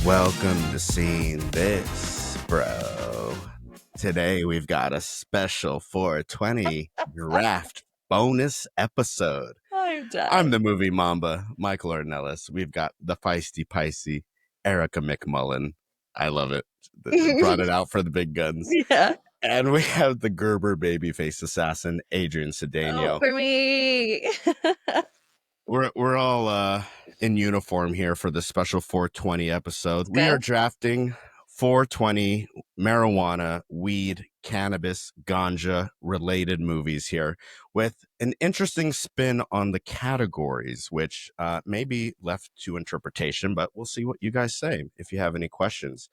Welcome to Seeing This, bro. Today we've got a special 420 draft bonus episode. I'm the movie Mamba, Michael Ornelas. We've got the feisty Pisces, Erica McMullen. I love it. Brought it out for the big guns. Yeah. And we have the Gerber babyface assassin, Adrian Cedeno. Oh, for me. We're all in uniform here for the special 420 episode. We are drafting 420 marijuana, weed, cannabis, ganja related movies here with an interesting spin on the categories, which may be left to interpretation, but we'll see what you guys say if you have any questions.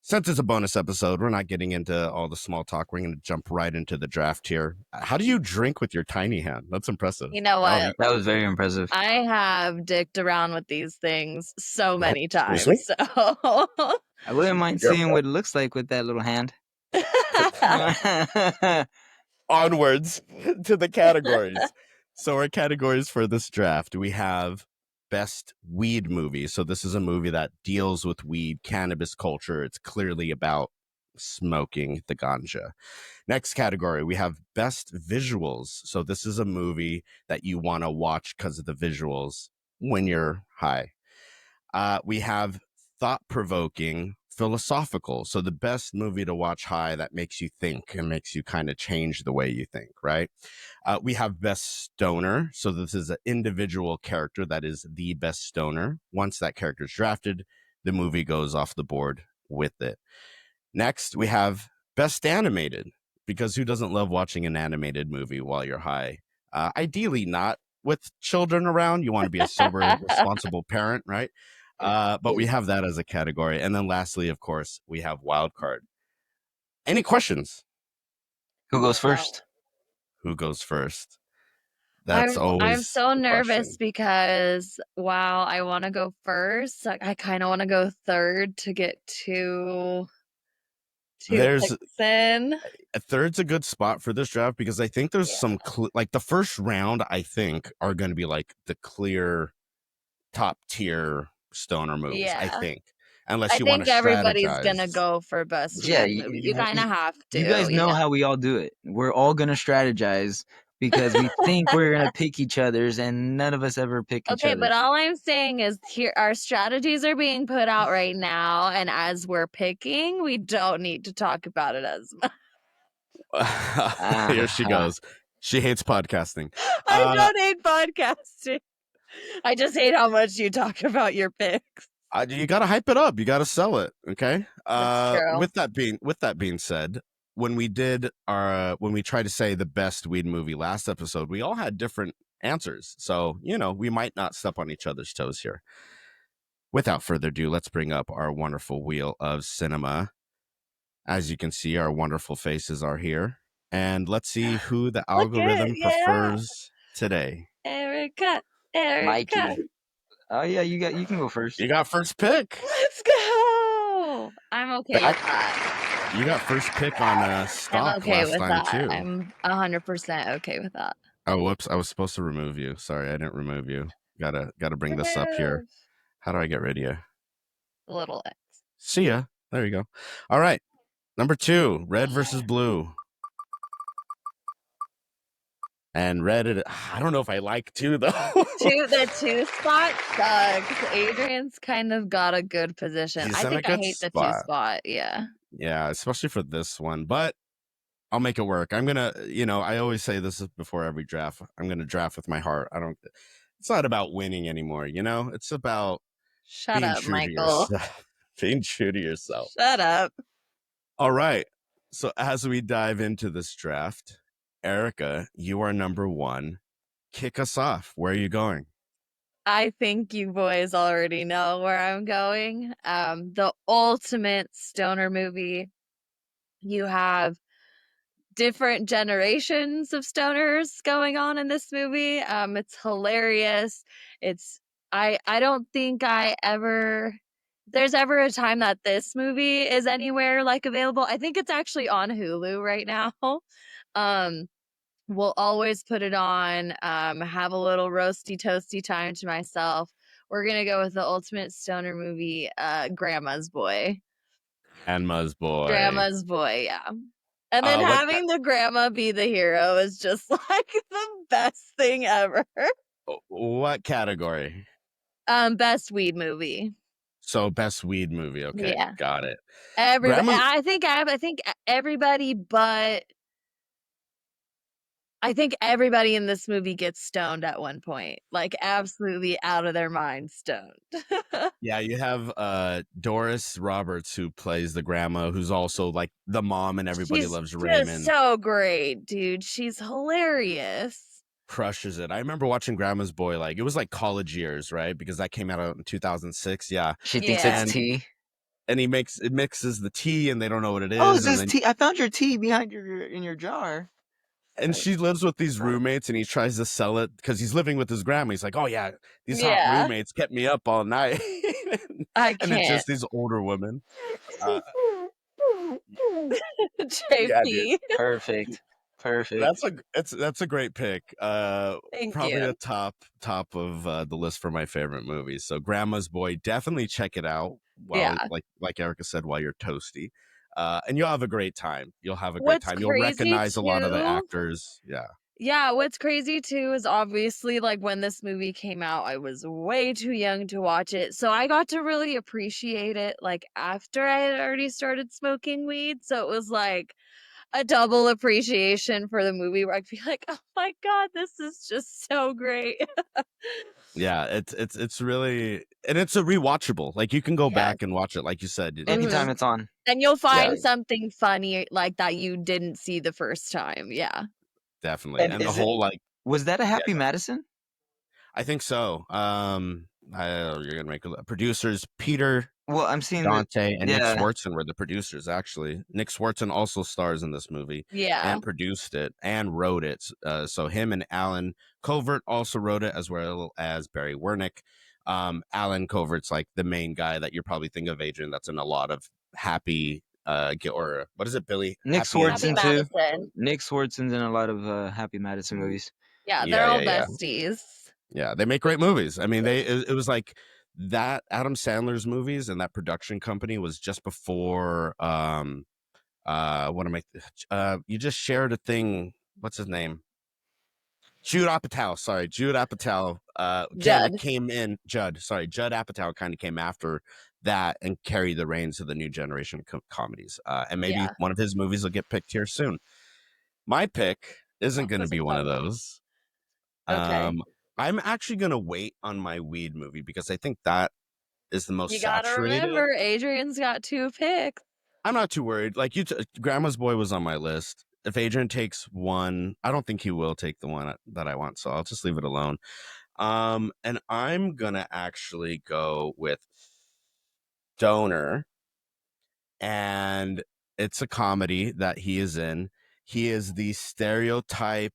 Since it's a bonus episode, we're not getting into all the small talk. We're going to jump right into the draft here. How do you drink with your tiny hand? That's impressive. You know what? That was very impressive. I have dicked around with these things so many times. seriously? So I wouldn't mind seeing what it looks like with that little hand. Onwards to the categories. So our categories for this draft, we have best weed movie. So this is a movie that deals with weed, cannabis culture. It's clearly about smoking the ganja. Next category, we have best visuals. So this is a movie that you want to watch because of the visuals when you're high. We have thought-provoking, philosophical. So the best movie to watch high that makes you think and makes you kind of change the way you think, right? We have best stoner. So this is an individual character that is the best stoner. Once that character is drafted, the movie goes off the board with it. Next, we have best animated, because who doesn't love watching an animated movie while you're high? Ideally not with children around. You want to be a sober, responsible parent, right? But we have that as a category. And then lastly, of course, we have wild card. Any questions? Who goes first? Who goes first? That's always I'm so the nervous question. because while I want to go first, I kind of want to go third to get two picks in. A third's a good spot for this draft because I think there's some like the first round I think are going to be like the clear top tier stoner movies. I think. Unless you want to strategize. Everybody's gonna go for best. Yeah, movie. You kind of have to. You guys know how we all do it. We're all gonna strategize because we think we're gonna pick each other's, and none of us ever pick each other's. Okay, but all I'm saying is here our strategies are being put out right now, and as we're picking, we don't need to talk about it as much. Here she goes. She hates podcasting. I don't hate podcasting. I just hate how much you talk about your picks. You got to hype it up. You got to sell it. Okay. That's true. With that being said, when we tried to say the best weed movie last episode, we all had different answers. So, we might not step on each other's toes here. Without further ado, let's bring up our wonderful wheel of cinema. As you can see, our wonderful faces are here. And let's see who the algorithm prefers today. Erica. Mikey. Oh yeah, you can go first. You got first pick. Let's go. I'm okay with that. You got first pick on stock last time too. I'm 100% okay with that. Oh, whoops! I was supposed to remove you. Sorry, I didn't remove you. Gotta bring this up here. How do I get rid of you? A little X. See ya. There you go. All right. Number 2, red versus blue. And red, I don't know if I like 2 though. The 2 spot sucks. Adrian's kind of got a good position. I hate the 2 spot. Yeah. Yeah, especially for this one. But I'll make it work. I'm gonna, I always say this before every draft. I'm gonna draft with my heart. It's not about winning anymore. It's about Shut up, Michael. Being true to yourself. Shut up. All right. So as we dive into this draft, Erica, you are number 1. Kick us off. Where are you going? I think you boys already know where I'm going. The ultimate stoner movie. You have different generations of stoners going on in this movie. It's hilarious. I don't think there's ever a time that this movie is anywhere like available. I think it's actually on Hulu right now. We'll always put it on, have a little roasty toasty time to myself we're gonna go with the ultimate stoner movie, Grandma's Boy. Grandma's Boy. Grandma's Boy, yeah. And then What having the grandma be the hero is just like the best thing ever. what category? Best weed movie. So best weed movie. Okay, Yeah. got it. Everybody, Grandma's I think everybody, but I think everybody in this movie gets stoned at one point, like absolutely out of their mind stoned. Yeah, you have Doris Roberts who plays the grandma, who's also like the mom and Everybody She's Loves just Raymond. so great, dude. She's hilarious. Crushes it. I remember watching Grandma's Boy, like it was like college years, right? Because that came out in 2006. Yeah. She thinks Yeah. it's tea. And he mixes the tea and they don't know what it Oh, is. is And this then tea? I found your tea behind in your jar. and she lives with these roommates and he tries to sell it because he's living with his grandma. He's like, oh yeah, these hot Yeah. roommates kept me up all night. I And it's can't. just these older women. Yeah, dude. JP. Perfect. That's a great pick. Thank Probably you. a top of the list for my favorite movies. So Grandma's Boy, definitely check it out while Yeah. like Erica said, while you're toasty. And you'll have a great time. You'll What's You'll crazy recognize a lot of the too- actors. Yeah. Yeah, what's crazy too is obviously like when this movie came out, I was way too young to watch it. So I got to really appreciate it like after I had already started smoking weed. So it was like a double appreciation for the movie where I'd be like, oh my God, this is just so great. Yeah, it's really, and it's a rewatchable. Like you can go Yes. back and watch it, like you said. Anytime it's on. And you'll find Yeah. something funny like that you didn't see the first time. Yeah. Definitely. And And the is it- whole like, Was that a Happy Madison? I think so. You're gonna make producers Peter Well, I'm seeing that. Dante and Nick yeah. Swartzen were the producers. Actually, Nick Swartzen also stars in this movie Yeah. and produced it and wrote it. So him and Alan Covert also wrote it, as well as Barry Wernick. Alan Covert's like the main guy that you're probably thinking of, Adrian. That's in a lot of Happy or what is it, Billy? Nick Happy and- Swartzen Happy too. Madison. Nick Swartzen's in a lot of Happy Madison movies. Yeah, Yeah, they're all yeah, yeah. besties. Yeah, they make great movies. I mean, it was like that Adam Sandler's movies and that production company was just before what am I you just shared a thing, what's his name? Judd Apatow Judd. came in. Judd Apatow kind of came after that and carried the reins of the new generation of comedies. And maybe Yeah. one of his movies will get picked here soon. My pick isn't going to What's be it one of called? those. Okay. I'm actually going to wait on my weed movie because I think that is the most You gotta saturated. remember, Adrian's got 2 picks. I'm not too worried. Like Grandma's Boy was on my list. If Adrian takes one, I don't think he will take the one that I want, so I'll just leave it alone. And I'm gonna actually go with Stoner, and it's a comedy that he is in. He is the stereotype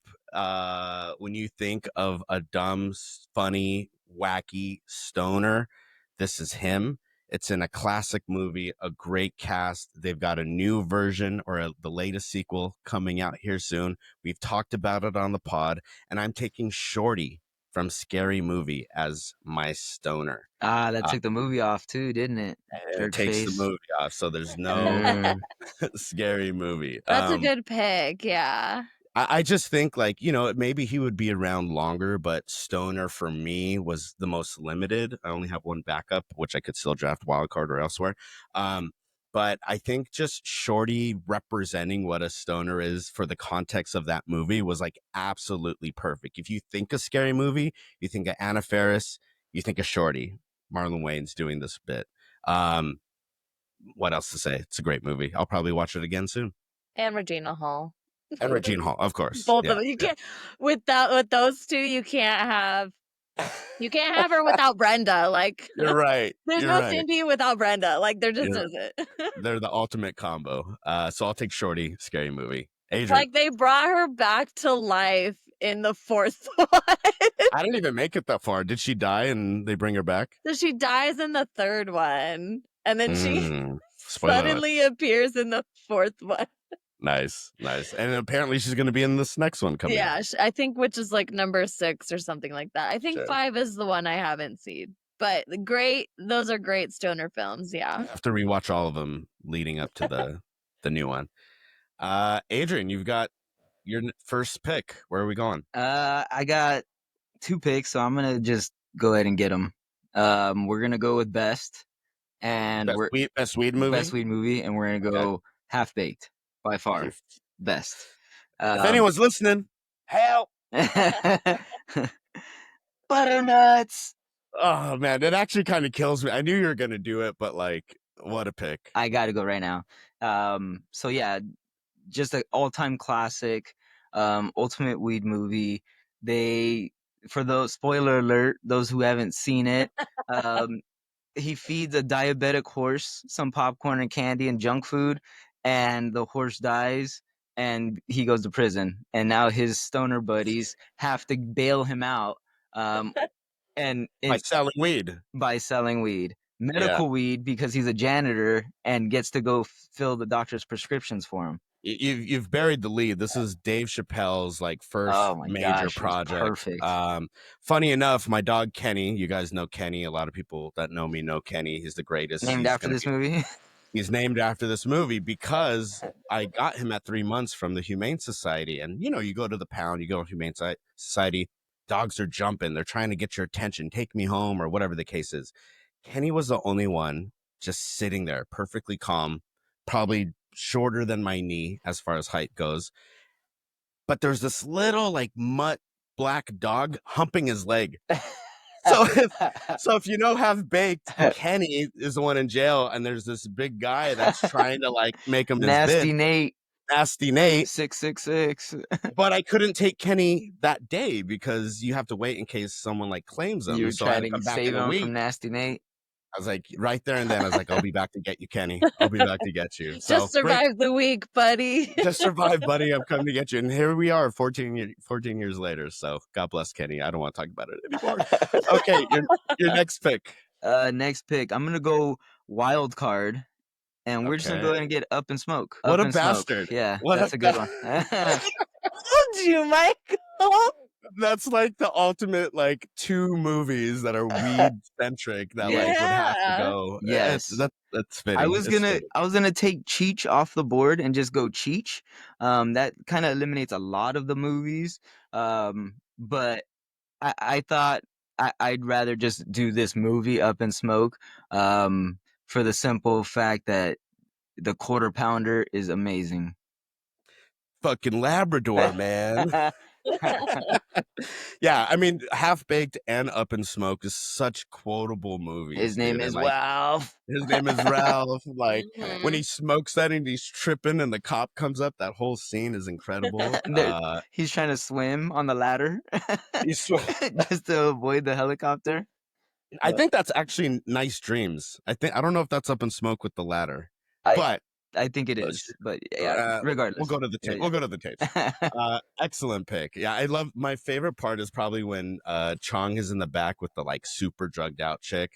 when you think of a dumb, funny, wacky stoner. This is him. It's in a classic movie, a great cast. They've got a new version or the latest sequel coming out here soon. We've talked about it on the pod, and I'm taking Shorty from Scary Movie as my stoner. That took the movie off too, didn't it? It takes the movie off, so there's no Mm. Scary Movie. That's a good pick, yeah. I just think like, maybe he would be around longer, but Stoner for me was the most limited. I only have one backup, which I could still draft wildcard or elsewhere. But I think just Shorty representing what a stoner is for the context of that movie was like absolutely perfect. If you think a Scary Movie, you think of Anna Faris, you think of Shorty. Marlon Wayne's doing this bit. What else to say? It's a great movie. I'll probably watch it again soon. And Regina Hall. And Regina Hall, of course. Both Yeah, of them. You can't with those two, you can't have her without Brenda. Like You're right. there's You're no right. Cindy without Brenda. Like there just You're- isn't. They're the ultimate combo. So I'll take Shorty, Scary Movie. Adrian. Like they brought her back to life in the 4th one. I didn't even make it that far. Did she die and they bring her back? So she dies in the 3rd one. And then she Spoiler alert. suddenly appears in the 4th one. Nice. And apparently she's going to be in this next one coming. Yeah, I think which is like number 6 or something like that. I think Sure. 5 is the one I haven't seen. But those are great stoner films. I Yeah. have to rewatch all of them leading up to the new one. Adrian, you've got your first pick. Where are we going? I got 2 picks, so I'm gonna just go ahead and get them. We're gonna go with best, and Best weed movie. best weed movie, and we're gonna go Half Baked by far best. If anyone's listening, help! Butternuts. Oh man, it actually kind of kills me. I knew you were gonna do it, but like, what a pick! I gotta go right now. So yeah, just an all-time classic, ultimate weed movie. They, for those, spoiler alert, those who haven't seen it, he feeds a diabetic horse some popcorn and candy and junk food, and the horse dies, and he goes to prison. And now his stoner buddies have to bail him out, and By selling weed. by selling weed. Yeah. Medical weed, because he's a janitor and gets to go fill the doctor's prescriptions for him. You've buried the lead. This is Dave Chappelle's like first Oh my major gosh, it was project. perfect. Funny enough, my dog Kenny, you guys know Kenny. A lot of people that know me know Kenny. He's the greatest. Named He's after this movie? He's named after this movie because I got him at 3 months from the Humane Society. And you know, you go to the pound, you go to Humane Society, dogs are jumping, they're trying to get your attention, take me home, or whatever the case is. Kenny was the only one just sitting there, perfectly calm, probably shorter than my knee as far as height goes. But there's this little like mutt black dog humping his leg. So if you know Half Baked, Kenny is the one in jail, and there's this big guy that's trying to like make him his Nasty bitch. Nate. Nasty Nate. 666. But I couldn't take Kenny that day because you have to wait in case someone like claims him. You were So I had to trying come to back save in a him week. from Nasty Nate. I was like, right there and then, I was like, I'll be back to get you, Kenny. I'll be back to get you. So Just survive the week, buddy. Just survive, buddy. I'm coming to get you. And here we are 14 years later. So God bless Kenny. I don't want to talk about it anymore. Okay, your next pick. Next pick. I'm gonna go Wild Card. And we're just gonna go ahead and get Up in Smoke. What Up a in Smoke. bastard. Yeah, What that's a good one. Told you, Michael. That's like the ultimate like 2 movies that are weed centric that like would have to go. Yes. That's fitting. I was gonna take Cheech off the board and just go Cheech. That kind of eliminates a lot of the movies. But I thought I'd rather just do this movie, Up in Smoke, for the simple fact that the Quarter Pounder is amazing. Fucking Labrador, man. Yeah, I mean, Half Baked and Up in Smoke is such quotable movies. His name is Ralph. His name is Ralph. Like when he smokes that and he's tripping and the cop comes up, that whole scene is incredible. He's trying to swim on the ladder just to avoid the helicopter. I think that's actually Nice Dreams. I don't know if that's Up in Smoke with the ladder, but I think it is. But yeah, regardless, we'll go to the tape. We'll go to the tapes. Excellent pick. Yeah, I love. My favorite part is probably when Chong is in the back with the like super drugged out chick,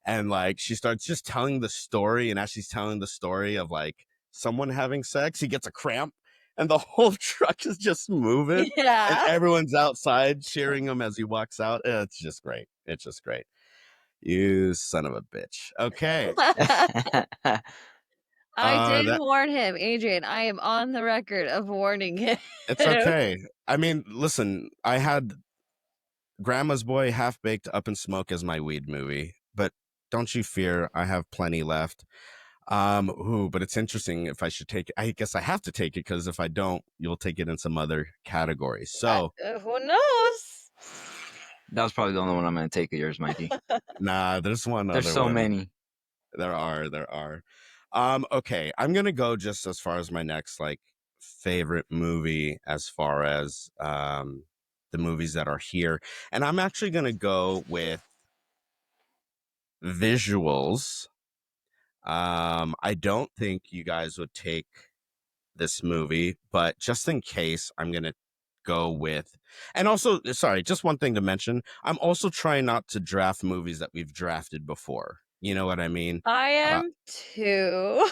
and like she starts just telling the story, and as she's telling the story of like someone having sex, he gets a cramp. And the whole truck is just moving. Yeah. And everyone's outside cheering him as he walks out. It's just great. It's just great. You son of a bitch. Okay. I did warn him, Adrian. I am on the record of warning him. It's okay. I mean, listen, I had Grandma's Boy, Half Baked, Up in Smoke as my weed movie, but don't you fear, I have plenty left. But it's interesting if I should take it. I guess I have to take it because if I don't, you'll take it in some other category. So who knows? That was probably the only one I'm going to take of yours, Mikey. Nah, there's one other. There's so many. There are. Okay, I'm gonna go just as far as my next like favorite movie as far as the movies that are here, and I'm actually gonna go with visuals. I don't think you guys would take this movie, but just in case, I'm gonna go with, and also, sorry, just one thing to mention, I'm also trying not to draft movies that we've drafted before. You know what I mean? I am too.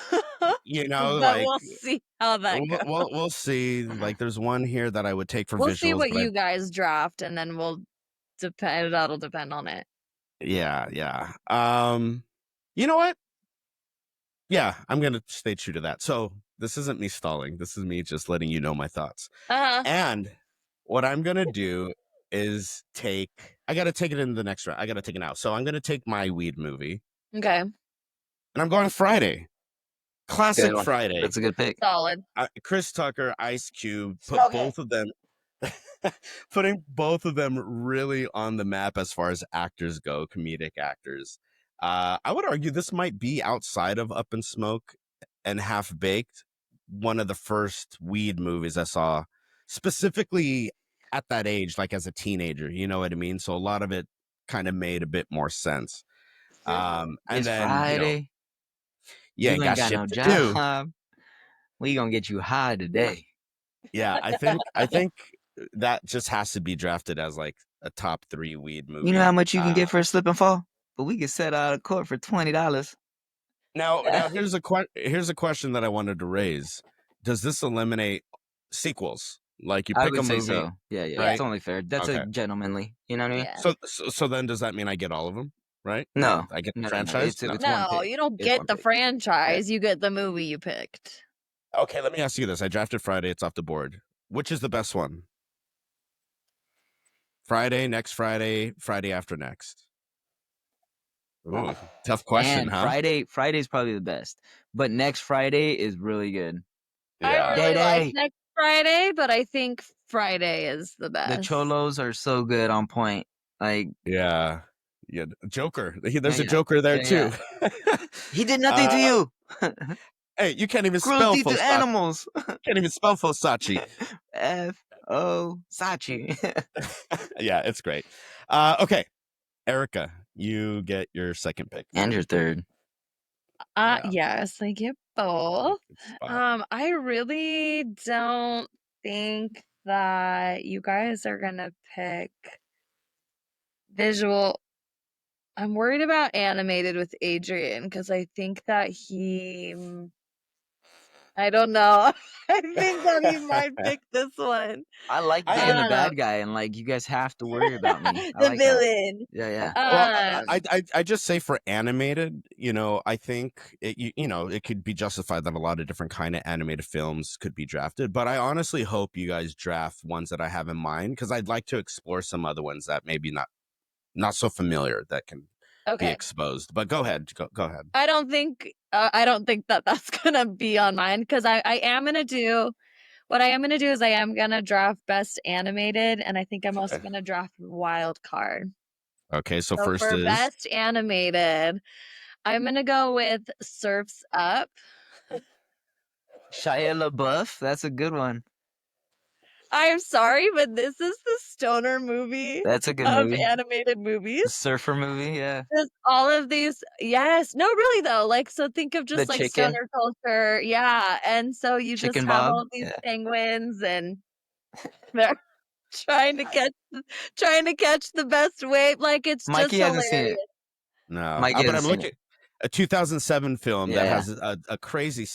You know, but like we'll see how that goes. We'll see. Like, there's one here that I would take for visuals. We'll see what you guys draft, and then that'll depend on it. Yeah. You know what? Yeah, I'm gonna stay true to that. So this isn't me stalling. This is me just letting you know my thoughts. Uh-huh. And what I'm gonna do is I gotta take it in the next round. I gotta take it out. So I'm gonna take my weed movie Okay. and I'm going Friday. Good Classic one. Friday. That's a good pick. Solid. Chris Tucker, Ice Cube, Smoke it. putting both of them really on the map as far as actors go, comedic actors. I would argue this might be outside of Up in Smoke and Half Baked, one of the first weed movies I saw, specifically at that age, like as a teenager. You know what I mean? So a lot of it kind of made a bit more sense. And It's then, Friday. you ain't You ain't got got shit no to do. job. We gonna get you high today. Yeah, I think that just has to be drafted as like a top 3 weed movie. You know how much you can get for a slip and fall? But we can set out of court for $20. Now here's a question that I wanted to raise. Does this eliminate sequels? Like you I pick a would say movie, so. Yeah. Yeah. It's right? only fair. That's a Okay. gentlemanly. You know what I mean? Yeah. So then does that mean I get all of them, right? No. I get the No. franchise? It's No. one No, pick. you don't It's get one the pick. franchise. You get the movie you picked. Okay, let me ask you this. I drafted Friday, it's off the board. Which is the best one? Friday, next Friday, Friday after next. Ooh, tough question, And huh? Friday's probably the best. But next Friday is really good. I Yeah. really like Day. next Friday, but I think Friday is the The best. cholos are so good on point. Like Yeah. Joker. There's a yeah. Joker there Yeah. too. He did nothing to you. Hey, you can't even spell Cruelty to Fosachi. animals. Can't even spell Fosachi. F-O Sachi. Yeah, it's great. Okay, Erica, you get your second pick. And your third. Yeah. Yes, I get both. Good spot. I really don't think that you guys are gonna pick visual. I'm worried about animated with Adrian because I think that I don't know. I think that he might pick this one. I like I being the Um, bad guy and like you guys have to worry about me. I the like that. villain. Yeah. Well, Um, I just say for animated, I think it could be justified that a lot of different kind of animated films could be drafted, but I honestly hope you guys draft ones that I have in mind because I'd like to explore some other ones that maybe not so familiar that can be okay. exposed. But go ahead, go ahead. I don't think that that's gonna be on mine because I am gonna do what I am gonna do is I am gonna draft best animated, and I think I'm also Okay. gonna draft wild card. Okay, so So first for is best animated, I'm gonna go with Surf's Up. Shia LaBeouf, that's a good one. I'm sorry, but this is the stoner movie That's a good of movie. animated movies. The surfer movie, yeah. Just all of these, yes, no, really though. Like, so think of just The like chicken. stoner culture, yeah. And so you just Chicken have Bob. all these Yeah. penguins, and they're trying to catch the best wave. Like, it's Mikey just hasn't seen hilarious. it. no, Mikey but hasn't I'm seen looking it. a 2007 film that Yeah. has a crazy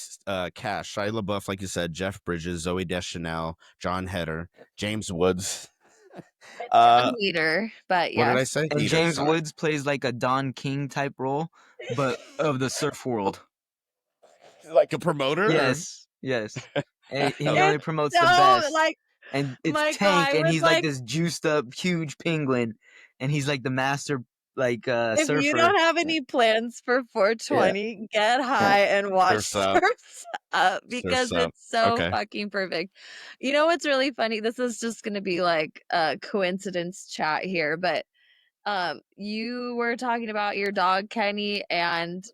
cast: Shia LaBeouf, like you said, Jeff Bridges, Zoe Deschanel, John Heder, James Woods. It's John Heater, but What did yes. I say? And Heater, James sorry. Woods plays like a Don King type role, but of the surf world. Like a promoter? Yes. And he Okay. only It's promotes the so, best. like, And it's Michael, Tank, I and was he's like like, this juiced up, huge penguin, and he's like the master, like if you surfer. don't have any plans for 420, get high and watch Surf's Up. Surf's Up because Surf's Up. it's so Okay. fucking perfect. You know what's really funny? This is just gonna be like a coincidence chat here, but you were talking about your dog Kenny, and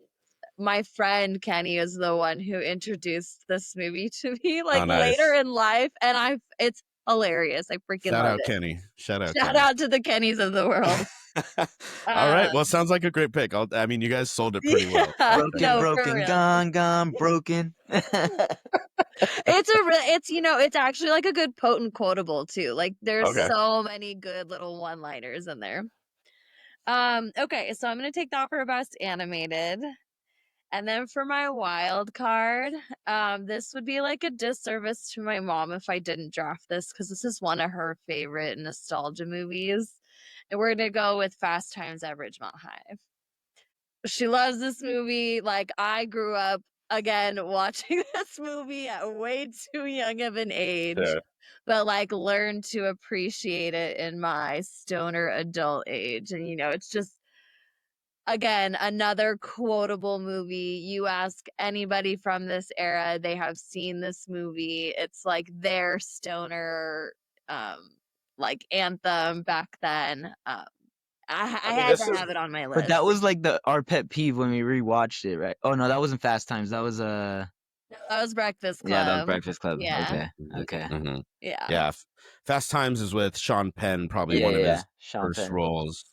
my friend Kenny is the one who introduced this movie to me like Oh, nice. later in life, and it's hilarious. I freaking Shout love out it. Kenny. Shout out Shout Kenny. out to the Kennys of the world. All right. Well, sounds like a great pick. I mean, you guys sold it pretty well. Yeah, Broken, no, for broken, real. gone, broken. It's actually like a good potent quotable too. Like there's Okay. so many good little one-liners in there. Okay, so I'm gonna take that for best animated. And then for my wild card, this would be like a disservice to my mom if I didn't draft this because this is one of her favorite nostalgia movies. we're gonna go with Fast Times at Ridgemont High. She loves this movie. Like, I grew up again watching this movie at way too young of an age, Sure. but like learned to appreciate it in my stoner adult age. And it's just, again, another quotable movie. You ask anybody from this era, they have seen this movie. It's like their stoner like anthem back then. I I mean, had this to is have it on my But that list. was like our pet peeve when we rewatched it, right? Oh no, that wasn't Fast Times. That was That was Breakfast yeah, that was Club. Breakfast Club. Yeah. Okay. Mhm. Yeah. Yeah. Fast Times is with Sean Penn, probably Yeah, one of yeah, his Sean first Penn. roles.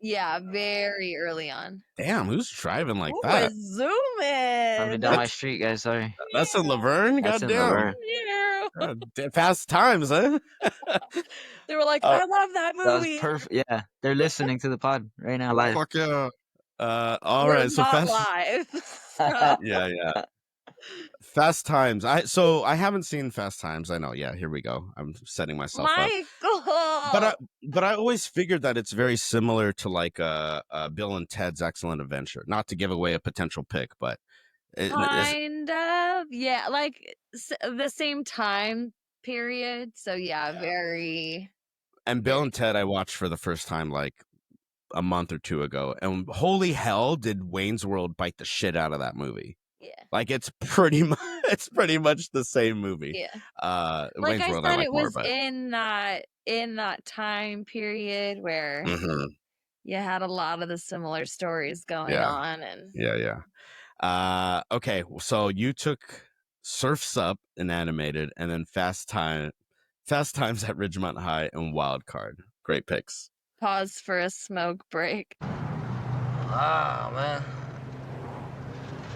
Yeah, very early on. Damn, who's driving like Who that? is zooming? Coming down my street, guys. Sorry. That's in Laverne. That's in Goddamn. Laverne. Fast Times, huh? They were like, Oh, I love that That was movie. perfect. Yeah, they're listening to the pod right now live. fuck yeah. All We're right, so not Fast. live. So, Yeah. Fast Times. I haven't seen Fast Times. I know. Yeah, here we go. I'm setting myself up. Michael. But I always figured that it's very similar to like Bill and Ted's Excellent Adventure. Not to give away a potential pick, but Kind of. Yeah, like the same time period. So yeah, very. and Bill and Ted I watched for the first time like a month or two ago, and holy hell, did Wayne's World bite the shit out of that movie. Yeah. Like it's pretty much the same movie. Yeah. Like Wayne's I World said, I like it more, was but in that time period where Mhm. you had a lot of the similar stories going Yeah. on, and Yeah. Okay, so you took Surf's Up in animated, and then Fast Times at Ridgemont High and Wild Card. Great picks. pause for a smoke break. Wow, man.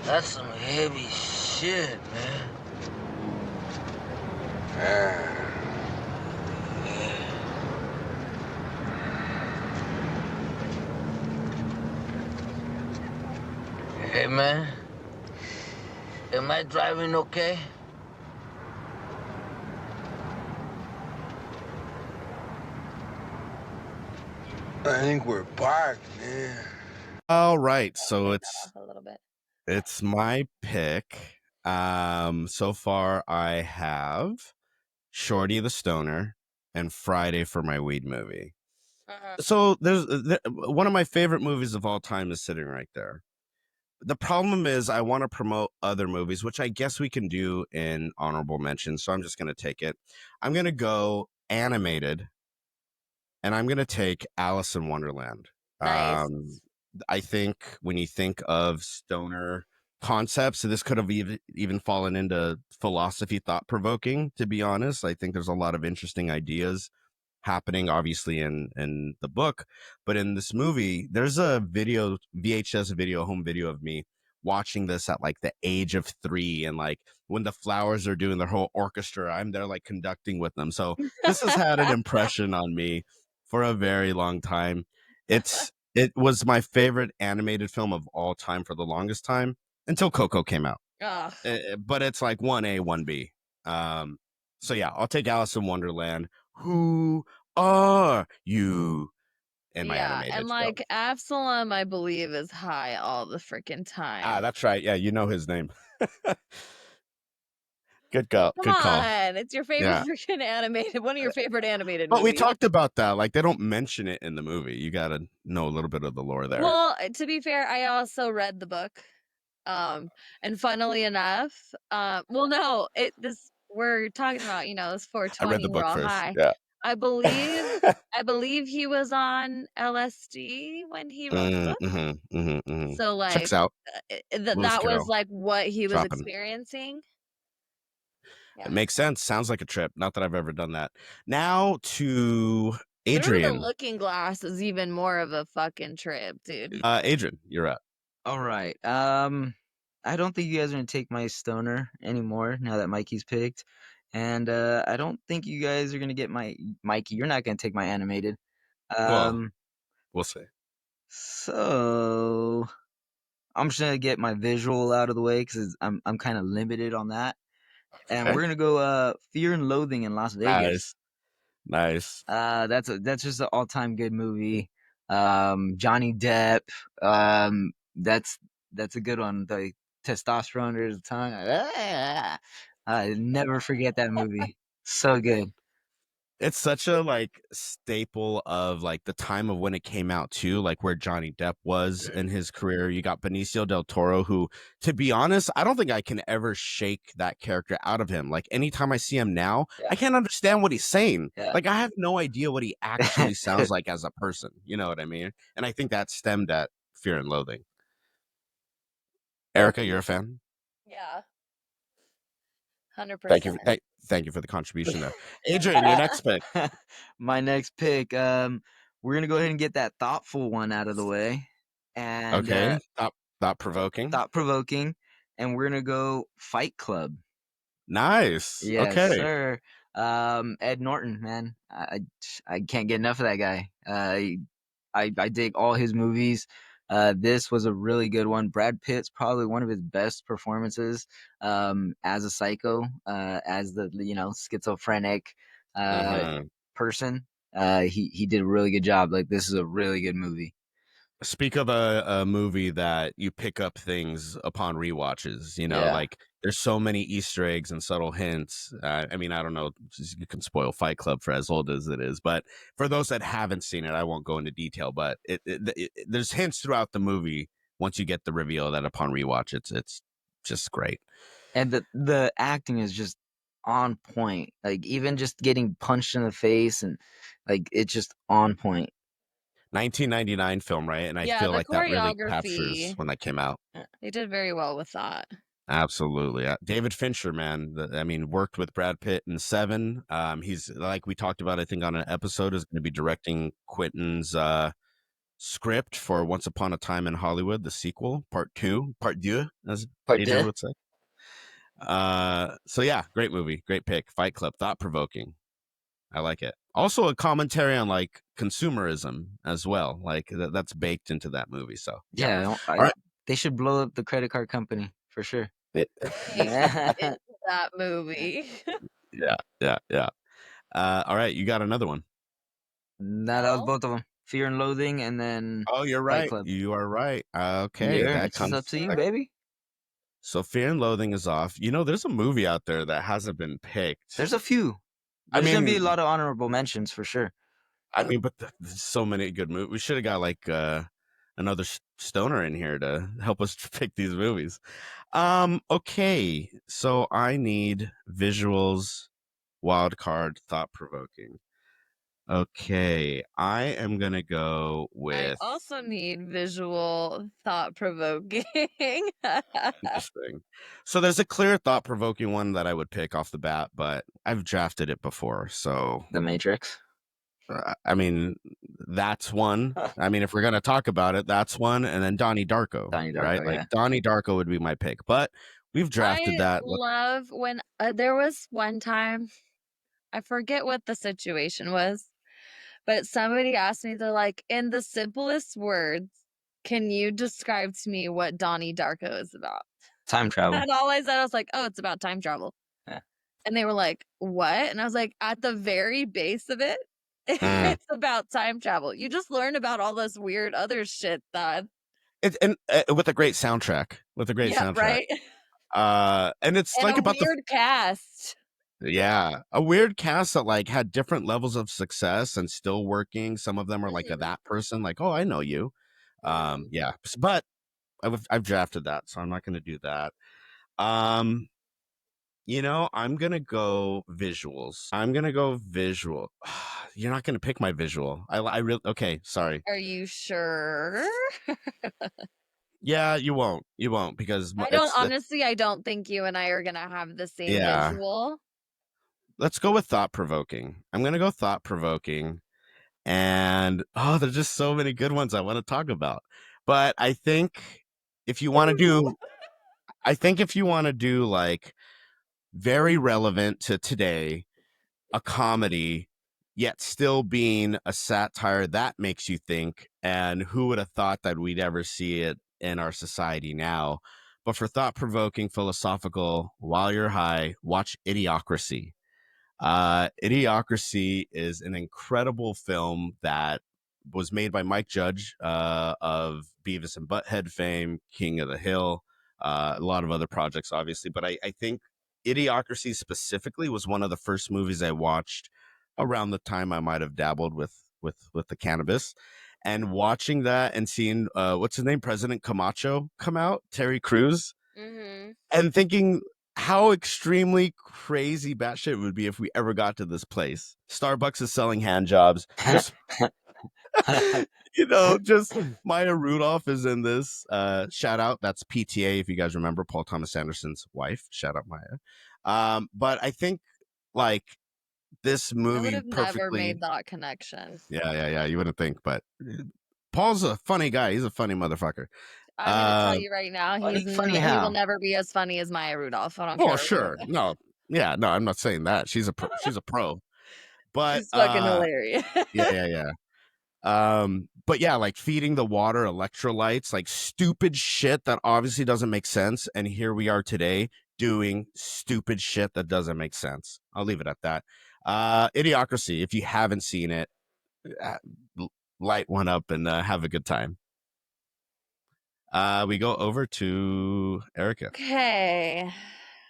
That's some heavy shit, man. Hey, man. Am I driving okay? I think we're parked, man. All right, so it's a little bit. It's my pick. So far I have Shorty the Stoner and Friday for my weed movie. So there's one of my favorite movies of all time is sitting right there. The problem is I want to promote other movies, which I guess we can do in honorable mention. So I'm just going to take it. I'm going to go animated, and I'm going to take Alice in Wonderland. Nice. I think when you think of stoner concepts, this could have even fallen into philosophy, thought provoking, to be honest. I think there's a lot of interesting ideas happening obviously in the book, but in this movie there's a VHS video, home video of me watching this at like the age of 3, and like when the Flowers are doing their whole orchestra, I'm there like conducting with them. So this has had an impression on me for a very long time. It was my favorite animated film of all time for the longest time until Coco came out. But it's like 1A 1B. So yeah, I'll take Alice in Wonderland. Who are you? In my animated and like film. Absalom, I believe, is high all the freaking time. That's right. Yeah, you know his name. Good call. Come Good call. on, it's your favorite freaking animated, one of your favorite animated movies. But we talked about that. Like they don't mention it in the movie. You got to know a little bit of the lore there. Well, to be fair, I also read the book. And funnily enough, we're talking about, this 420 I read the book raw first. high. Yeah. I believe he was on LSD when he wrote the book. So like checks out. That was like what he was Dropping. experiencing. It makes sense. Sounds like a trip. Not that I've ever done that. Now to Adrian. Through the Looking Glass is even more of a fucking trip, dude. Adrian, you're up. All right. I don't think you guys are gonna take my stoner anymore now that Mikey's picked, and I don't think you guys are gonna get my Mikey. You're not gonna take my animated. We'll see. So I'm just gonna get my visual out of the way because I'm kind of limited on that, and we're gonna go Fear and Loathing in Las Vegas. Nice. Nice. That's just an all-time good movie. Johnny Depp. That's a good one. The testosterone under his tongue. I never forget that movie. So good. It's such a like staple of like the time of when it came out too, like where Johnny Depp was in his career. You got Benicio del Toro, who, to be honest, I don't think I can ever shake that character out of him. Like anytime I see him now, Yeah. I can't understand what he's saying. Yeah. Like I have no idea what he actually sounds like as a person. You know what I mean? And I think that stemmed at Fear and Loathing. Erica, you're a fan? Yeah. 100%. Thank you. Thank you for the contribution there. Adrian, your next pick. My next pick. We're gonna go ahead and get that thoughtful one out of the way, and Okay. Thought provoking. thought provoking, and we're gonna go Fight Club. Nice. Yes, Okay. sir. Ed Norton, man, I can't get enough of that guy. I dig all his movies. This was a really good one. Brad Pitt's probably one of his best performances as a psycho, as the schizophrenic person. He did a really good job. Like, this is a really good movie. Speak of a movie that you pick up things upon rewatches, Yeah. like there's so many Easter eggs and subtle hints. I mean, I don't know, you can spoil Fight Club for as old as it is, but for those that haven't seen it, I won't go into detail, but there's hints throughout the movie. Once you get the reveal that upon rewatch, it's just great. And the acting is just on point. Like, even just getting punched in the face, and like, it's just on point. 1999 film, right? And I Yeah, feel the like that really captures choreography. when that came out. They did very well with that. Absolutely. David Fincher, man. Worked with Brad Pitt in Seven. He's, like we talked about, I think on an episode, is going to be directing Quentin's script for Once Upon a Time in Hollywood, the sequel, part two, as Adrian would say. So yeah, great movie, great pick. Fight Club, thought provoking. I like it. Also a commentary on like consumerism as well. Like that's baked into that movie. So yeah, all right. They should blow up the credit card company for sure. Into that movie. Yeah. All right, you got another one. That was both of them. Fear and Loathing, and then Oh, you're Fight right. Club. You are right. Okay, Yeah, that it's comes up to you, baby. So Fear and Loathing is off. There's a movie out there that hasn't been picked. There's a few. There's gonna be a lot of honorable mentions for sure. But there's so many good movies. We should have got like another stoner in here to help us pick these movies. Okay, so I need visuals, wild card, thought provoking. Okay, I am gonna go with. I also need visual, thought provoking. Interesting. So there's a clear thought provoking one that I would pick off the bat, but I've drafted it before. So The Matrix. That's one. If we're gonna talk about it, that's one, and then Donnie Darko, right? Yeah. Like Donnie Darko would be my pick, but we've drafted that. I love when there was one time, I forget what the situation was, but somebody asked me, they're like, in the simplest words, can you describe to me what Donnie Darko is about? Time travel. And all I said, I was like, oh, it's about time travel. Yeah. And they were like, what? And I was like, at the very base of it, it's about time travel. You just learn about all this weird other shit that with a great soundtrack. Right? And it's and like a about weird cast. Yeah, a weird cast that like had different levels of success and still working. Some of them are like that person, like, oh, I know you. Yeah, but I've drafted that, so I'm not going to do that. I'm going to go visuals. You're not going to pick my visual. I really, okay, sorry. Are you sure? Yeah, you won't because I don't think you and I are going to have the same visual. Let's go with thought provoking. I'm going to go thought provoking. And there's just so many good ones I want to talk about. But I think if you want to do like very relevant to today, a comedy, yet still being a satire that makes you think, and who would have thought that we'd ever see it in our society now? But for thought provoking, philosophical, while you're high, watch Idiocracy. Idiocracy is an incredible film that was made by Mike Judge of Beavis and Butthead fame, King of the Hill, a lot of other projects, obviously. But I think Idiocracy specifically was one of the first movies I watched around the time I might have dabbled with the cannabis. And watching that and seeing what's his name, President Camacho, come out, Terry Crews, Mm-hmm. and thinking how extremely crazy batshit it would be if we ever got to this place. Starbucks is selling hand jobs. Just just Maya Rudolph is in this. Shout out, that's PTA, if you guys remember, Paul Thomas Anderson's wife. Shout out Maya. But I think like this I would movie have never perfectly. made that connection. Yeah. You wouldn't think, but Paul's a funny guy. He's a funny motherfucker. I'm gonna tell you right now, Funny he how? will never be as funny as Maya Rudolph. I don't care. Oh, sure. No, I'm not saying that. She's a pro. But She's fucking hilarious. yeah. But yeah, like feeding the water electrolytes, like stupid shit that obviously doesn't make sense. And here we are today doing stupid shit that doesn't make sense. I'll leave it at that. Idiocracy, if you haven't seen it, light one up and have a good time. We go over to Erica. Okay.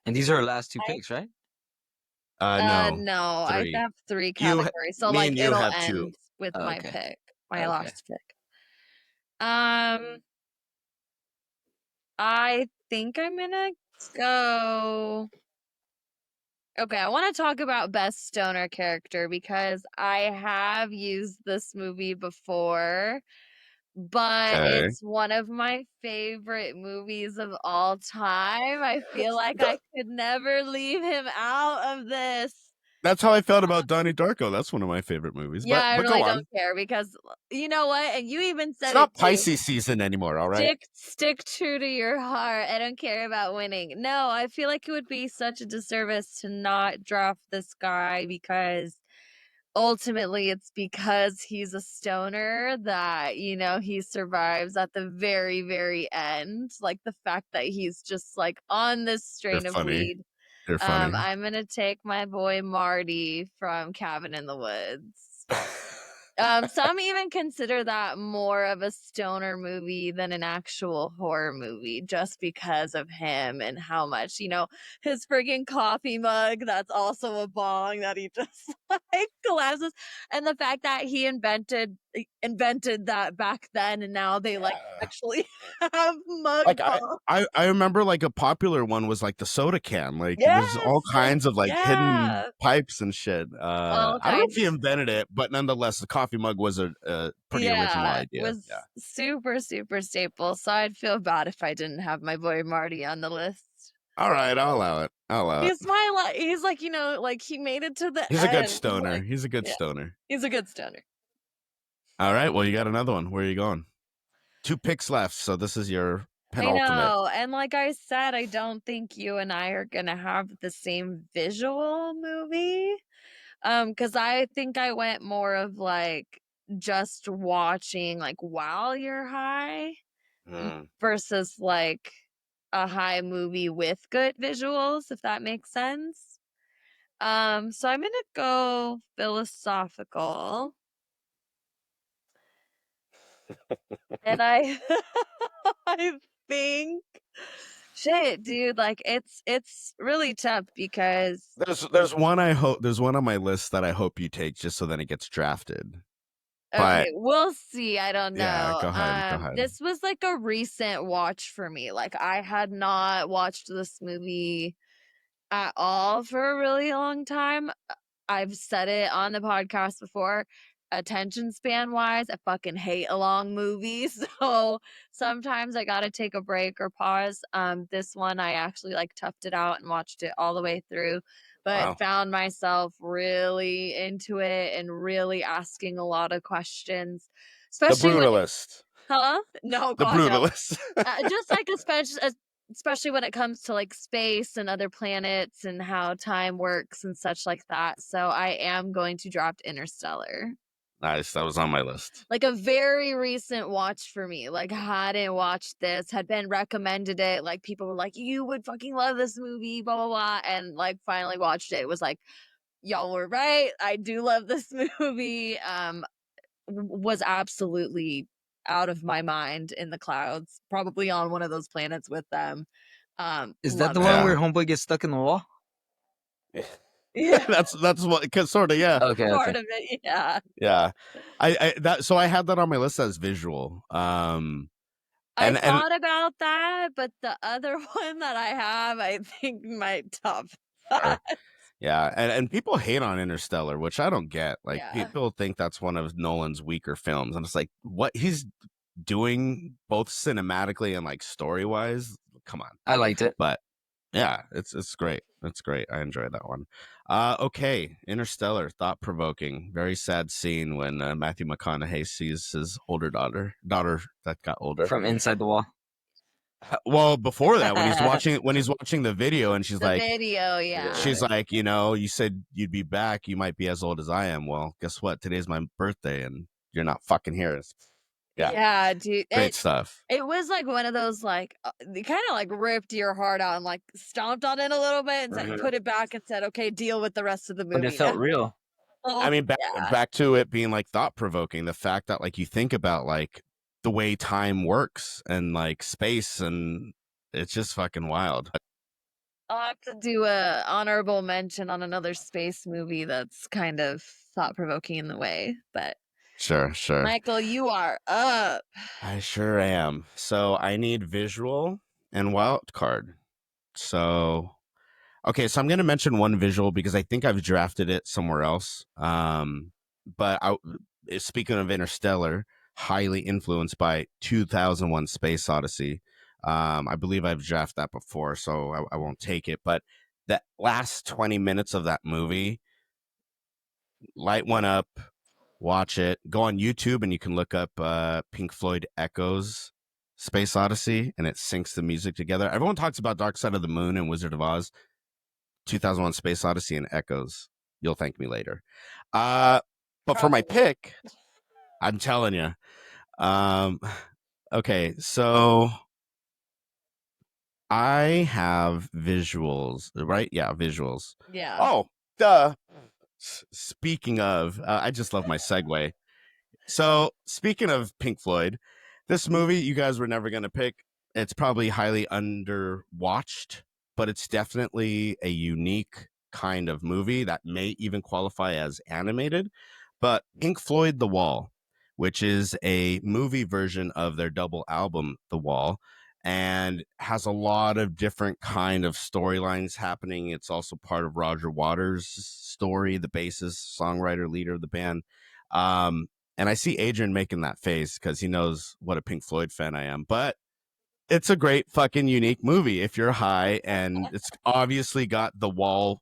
And these are our last two picks, right? No, I three. have 3 categories. So me like and you it'll have end 2. with Oh, my okay. pick, my Okay. last pick. I think I'm gonna go. Okay, I want to talk about best stoner character because I have used this movie before, but Okay. it's one of my favorite movies of all time. I feel like I could never leave him out of this. That's how I felt about Donnie Darko. That's one of my favorite movies. Yeah, I but really go on. don't care because you know what? And you even said It's not it too. Pisces season anymore, all right? Stick true to your heart. I don't care about winning. No, I feel like it would be such a disservice to not draft this guy because ultimately it's because he's a stoner that, he survives at the very, very end. Like the fact that he's just like on this strain of funny. weed. They're funny. I'm gonna take my boy Marty from Cabin in the Woods. Some even consider that more of a stoner movie than an actual horror movie just because of him and how much, his friggin' coffee mug that's also a bong that he just like collapses, and the fact that he invented that back then and now they like actually have mug like bongs. I remember like a popular one was like the soda can. Like there's all kinds of like hidden pipes and shit. I don't know if he invented it, but nonetheless the coffee mug was a pretty original idea. It was super, super staple. So I'd feel bad if I didn't have my boy Marty on the list. All right, I'll allow it. He's he's like, like he made it to the He's end. a good stoner. Like, He's a good stoner. He's a good stoner. All right, well, you got another one. Where are you going? 2 picks left, so this is your penultimate. I know, and like I said, I don't think you and I are gonna have the same visual movie. Because I think I went more of like just watching like while you're high versus like a high movie with good visuals, if that makes sense. So I'm gonna go philosophical. And I think shit, dude, like it's really tough because there's one on my list that I hope you take just so then it gets drafted. okay, we'll see. I don't know. Yeah, go ahead. This was like a recent watch for me. Like I had not watched this movie at all for a really long time. I've said it on the podcast before. Attention span wise, I fucking hate a long movie. So sometimes I gotta take a break or pause. This one I actually like toughed it out and watched it all the way through, but found myself really into it and really asking a lot of questions. Especially The Brutalist. No, The God, Brutalist. no. Just like especially when it comes to like space and other planets and how time works and such like that. So I am going to draft Interstellar. Nice. That was on my list. Like a very recent watch for me. Like hadn't watched this, had been recommended it. Like people were like, you would fucking love this movie, blah, blah, blah. And like finally watched it. It was like y'all were right. I do love this movie. Was absolutely out of my mind in the clouds, probably on one of those planets with them. Is that Love the it. one Yeah. where Homeboy gets stuck in the wall? Yeah, that's what, because sort of, yeah. Okay, part okay. of it. Yeah. Yeah. So I had that on my list as visual. I And thought about that, but the other one that I have, I think might top that. yeah, and people hate on Interstellar, which I don't get. Like, Yeah. people think that's one of Nolan's weaker films, and it's like, what he's doing both cinematically and like story wise, come on. I liked it. But yeah, it's great. It's great. I enjoyed that one. Okay, Interstellar, thought provoking. Very sad scene when Matthew McConaughey sees his older daughter that got older. From inside the wall. Well, before that, when he's watching the video, and she's The like, video, yeah. she's like, you said you'd be back. You might be as old as I am. Well, guess what? Today's my birthday, and you're not fucking here. Yeah. Yeah, dude. Great stuff. It was like one of those, like, they kind of like ripped your heart out and like stomped on it a little bit and said, put it back and said, okay, deal with the rest of the movie. But it felt real. I mean, yeah. back to it being like thought provoking. The fact that like you think about like the way time works and like space, and it's just fucking wild. I'll have to do a honorable mention on another space movie that's kind of thought provoking in the way, but Sure. Michael, you are up. I sure am. So I need visual and wild card. So, okay, so I'm going to mention one visual because I think I've drafted it somewhere else. But speaking of Interstellar, highly influenced by 2001: Space Odyssey. I believe I've drafted that before, so I won't take it. But that last 20 minutes of that movie, light one up, watch it. Go on YouTube and you can look up Pink Floyd Echoes Space Odyssey, and it syncs the music together. Everyone talks about Dark Side of the Moon and Wizard of Oz. 2001: Space Odyssey and Echoes. You'll thank me later. But for my pick, I'm telling you. Okay, so I have visuals, right? Yeah, visuals. Yeah. Oh, duh. Speaking of, I just love my segue. So, speaking of Pink Floyd, this movie you guys were never going to pick. It's probably highly underwatched, but it's definitely a unique kind of movie that may even qualify as animated. But Pink Floyd The Wall, which is a movie version of their double album The Wall, and has a lot of different kind of storylines happening. It's also part of Roger Waters' story, the bassist, songwriter, leader of the band. And I see Adrian making that face because he knows what a Pink Floyd fan I am. But it's a great fucking unique movie if you're high, and it's obviously got The Wall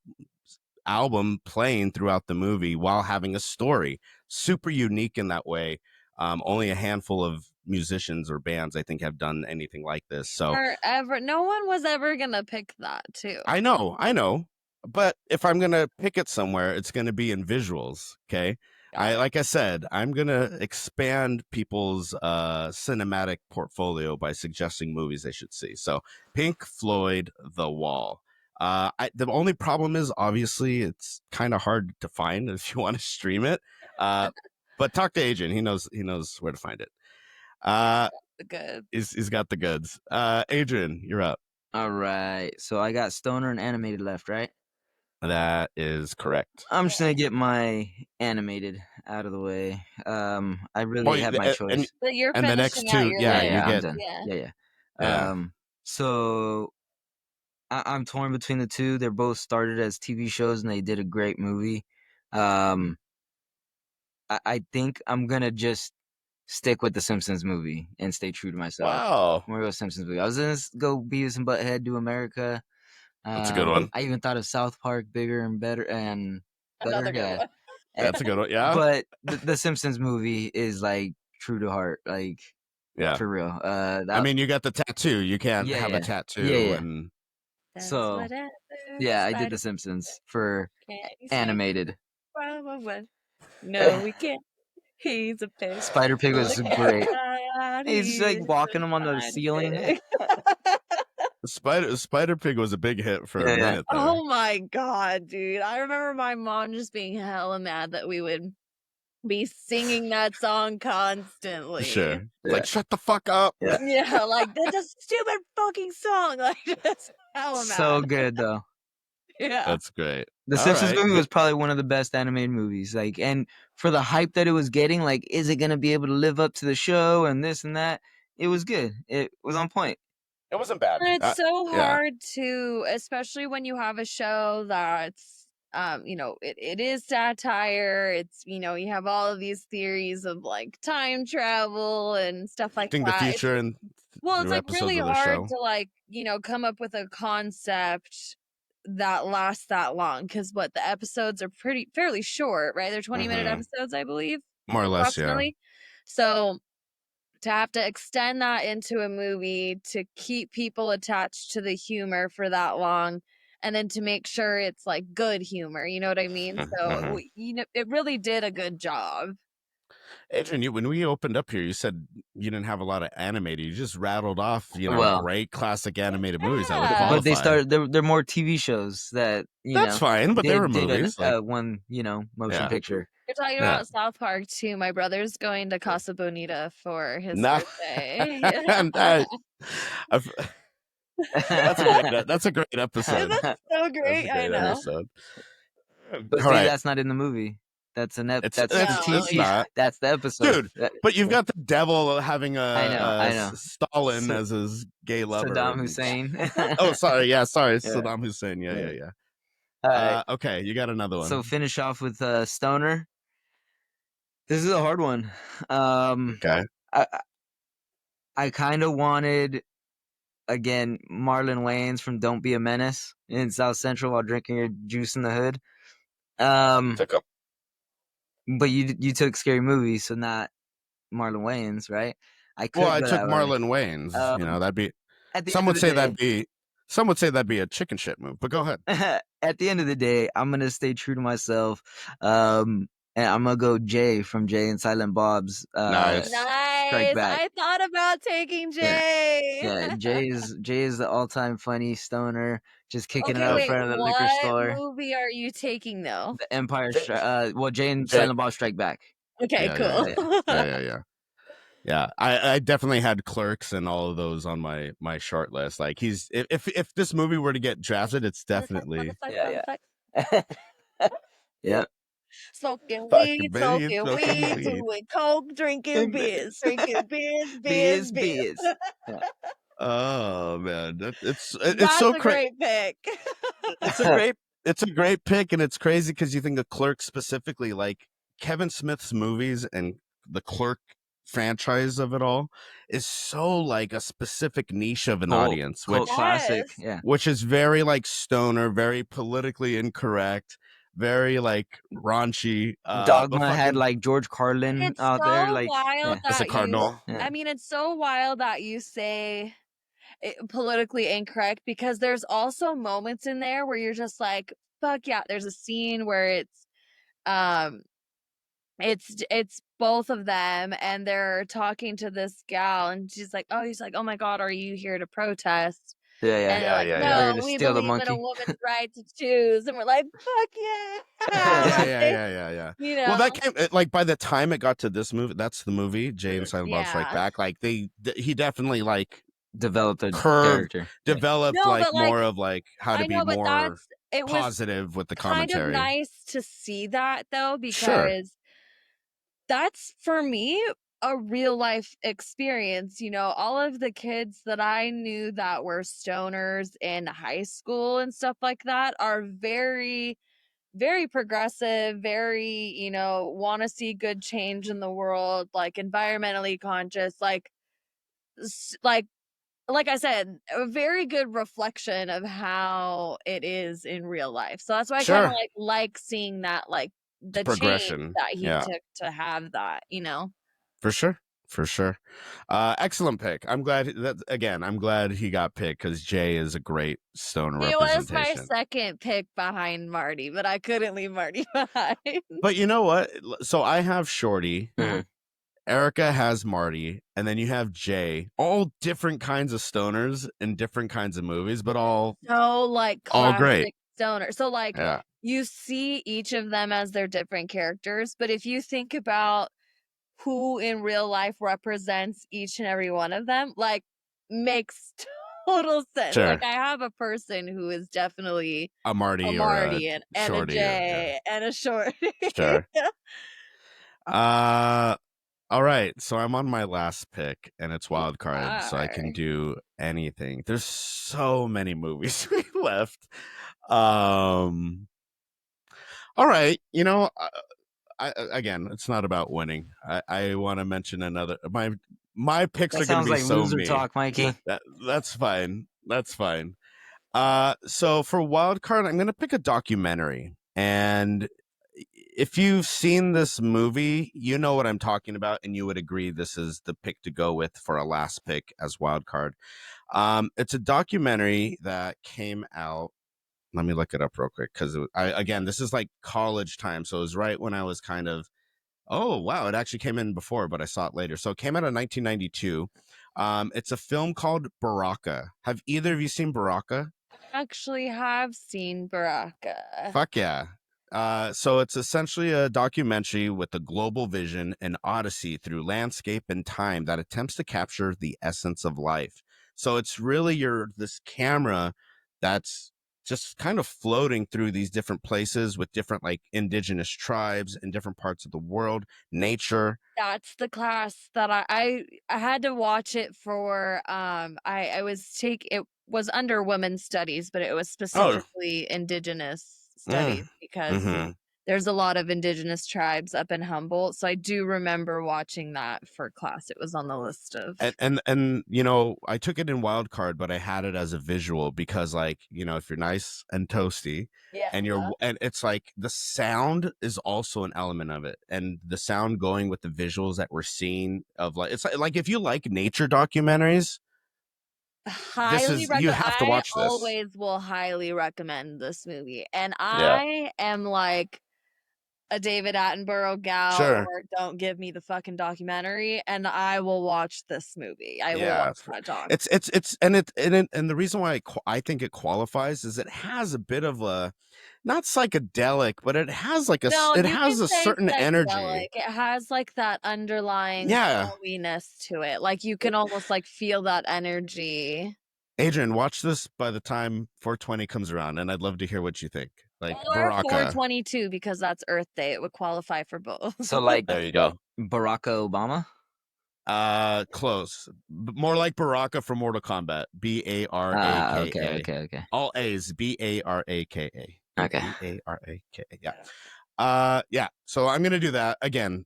album playing throughout the movie while having a story. Super unique in that way. Only a handful of musicians or bands, I think, have done anything like this. So no one was ever gonna pick that too. I know. But if I'm gonna pick it somewhere, it's gonna be in visuals. Okay. Like I said, I'm gonna expand people's cinematic portfolio by suggesting movies they should see. So Pink Floyd The Wall. The only problem is obviously it's kind of hard to find if you want to stream it. But talk to Adrian. He knows where to find it. The goods. He's got the goods. Adrian, you're up. All right. So I got stoner and animated left, right? That is correct. I'm just gonna get my animated out of the way. I really have my choice. But you're and the next finishing two, out your yeah, list. you I'm get. done. Yeah. Yeah. So I'm torn between the two. They're both started as TV shows, and they did a great movie. I think I'm gonna just stick with the Simpsons movie and stay true to myself. Wow, I'm gonna go Simpsons movie. I was gonna go Beavis and Butthead Do America. That's a good one. I even thought of South Park, Bigger and Better, and better. Another good one. That's a good one. Yeah, But the Simpsons movie is like true to heart, like yeah, for real. I mean, you got the tattoo. You can't have a tattoo. Yeah. And So, yeah, I did the Simpsons for animated. No, we can't. He's a pig. Spider Pig was Look great. out, He's like walking him on the ceiling. Spider Pig was a big hit for a Yeah. minute there. Oh my god, dude. I remember my mom just being hella mad that we would be singing that song constantly. Sure. Yeah. Like, shut the fuck up. Yeah. Yeah, like that's a stupid fucking song. Like just hella So mad. good though. Yeah. That's great. The All Simpsons right. movie was probably one of the best animated movies. Like, and for the hype that it was getting, like, is it gonna be able to live up to the show and this and that? It was good. It was on point. It wasn't bad. And it's so yeah. hard to, especially when you have a show that's it is satire. It's, you have all of these theories of like time travel and stuff like Predicting the that. future and Well, it's new like episodes really of the hard show. to like, come up with a concept that lasts that long, because what the episodes are fairly short, right? They're 20-minute Mhm. episodes, I believe, More or less, yeah. approximately. So to have to extend that into a movie to keep people attached to the humor for that long, and then to make sure it's like good humor, you know what I mean? So Mhm. it really did a good job. Adrian, when we opened up here, you said you didn't have a lot of animated. You just rattled off, Well, great classic animated movies that would Yeah. qualify. but they started. They're more TV shows that That's fine, but they were did movies. one motion Yeah. picture. You're talking Yeah. about South Park too. My brother's going to Casa Bonita for his Nah. birthday. That's a great episode. That's so That's great. a I great know. episode. But All see, right. that's not in the movie. That's an It's that's the it's TV. not. That's the episode. Dude, but you've got the devil having I know. Stalin as his gay lover. Saddam and- Hussein. Oh, sorry. Yeah, sorry. Yeah. Saddam Hussein. Yeah. All right. Okay, you got another one. So finish off with Stoner. This is a hard one. Okay. I kind of wanted, again, Marlon Wayans from Don't Be a Menace in South Central while drinking your juice in the hood. Took him. But you took Scary Movie, so not Marlon Wayans, right? I Well, I go took that way. Marlon Wayans. That'd be. At the Some end would of say the that'd day- be. Some would say that'd be a chicken shit move. But go ahead. At the end of the day, I'm gonna stay true to myself. And I'm gonna go Jay from Jay and Silent Bob's. Nice. Nice. Back. I thought about taking Jay. Yeah, Jay is the all-time funny stoner, just kicking it Okay, out in wait. front of the liquor What store. movie are you taking though? The Empire, Jay and Jay- Silent Bob Strike Back. Okay, Yeah, cool. Yeah, I definitely had Clerks and all of those on my short list. Like if this movie were to get drafted, it's definitely Yeah. Yeah. Smoking Fucking weed, babe, smoking smoking weed, weed. doing coke, drinking beers, drinking beers. Biz. Oh man, it's That's so a crazy. great pick. It's a great pick, and it's crazy because you think of Clerks specifically, like Kevin Smith's movies and the Clerk franchise of it all is so like a specific niche of an audience, Cult classic. Yes. Yeah. which is very like stoner, very politically incorrect, very like raunchy. Dogma had like George Carlin It's out so there, like wild as a that cardinal. Yeah. I mean, it's so wild that you say politically incorrect, because there's also moments in there where you're just like, fuck yeah. There's a scene where it's both of them and they're talking to this gal and he's like, oh my God, are you here to protest? Yeah. And they're like, Yeah. no, Or to we steal the believe in a monkey. woman's right to choose. And we're like, fuck yeah. Yeah. You know? Well, that came like by the time it got to this movie, that's the movie Jay and Silent Bob Strike Yeah. Back. Like he definitely like Developed a curved, character. developed No, like but, like, more of like how to I be know, but more it was positive with the kind commentary. of nice to see that though, because Sure. that's for me a real life experience. All of the kids that I knew that were stoners in high school and stuff like that are very, very progressive, very, want to see good change in the world, like environmentally conscious, like I said, a very good reflection of how it is in real life. So that's why I kind of Sure. like seeing that, like the change Progression. that he Yeah. took to have that, For sure. Excellent pick. I'm glad I'm glad he got picked because Jay is a great stoner He was my representation. second pick behind Marty, but I couldn't leave Marty behind. But you know what? So I have Shorty, Mhm. Erica has Marty, and then you have Jay. All different kinds of stoners in different kinds of movies, but all So like great. classic stoner. So like Yeah, you see each of them as their different characters, but if you think about who in real life represents each and every one of them, like makes total sense. sure. Like I have a person who is definitely A a Marty or a Marty and a Shorty, or Jay and a Shorty. sure. All right, so I'm on my last pick, and it's wild card, so I can Are. do anything. There's so many movies we left. All right, you know, again, it's not about winning. I want to mention another. My picks That are going sounds to be like so loser me. talk, Mikey. That's fine. That's fine. So for wild card, I'm going to pick a documentary, and if you've seen this movie, you know what I'm talking about, and you would agree this is the pick to go with for a last pick as wild card. It's a documentary that came out. Let me look it up real quick, because again, this is like college time, so it was right when I was kind of, oh wow, it actually came in before, but I saw it later. So it came out in 1992. It's a film called Baraka. Have either of you seen Baraka? Actually have seen Baraka. Fuck yeah. So it's essentially a documentary with a global vision and odyssey through landscape and time that attempts to capture the essence of life. So it's really this camera that's just kind of floating through these different places with different like indigenous tribes in different parts of the world, nature. That's the class that I had to watch it for. It was under women's studies, but it was specifically indigenous studies because Mm-hmm. there's a lot of indigenous tribes up in Humboldt. So I do remember watching that for class. It was on the list of. And you know, I took it in wild card, but I had it as a visual because, like, you know, if you're nice and toasty, Yeah. and it's like the sound is also an element of it, and the sound going with the visuals that we're seeing of like, it's like if you like nature documentaries, you have to watch I this. always will highly recommend this movie. And Yeah. I am like a David Attenborough gal, Sure. or don't give me the fucking documentary, and I will watch this movie. I will watch that doc. And the reason why I think it qualifies is it has a bit of a, not psychedelic, but it has like it has a certain energy. It has like that underlying Yeah. flowiness to it. Like you can almost like feel that energy. Adrian, watch this by the time 420 comes around, and I'd love to hear what you think. Like Or Baraka. 422 because that's Earth Day. It would qualify for both. So like There you go. Barack Obama. Close. More like Baraka from Mortal Kombat. Baraka. Okay. All A's. Baraka. Okay. Baraka. Yeah. Yeah. So I'm gonna do that again.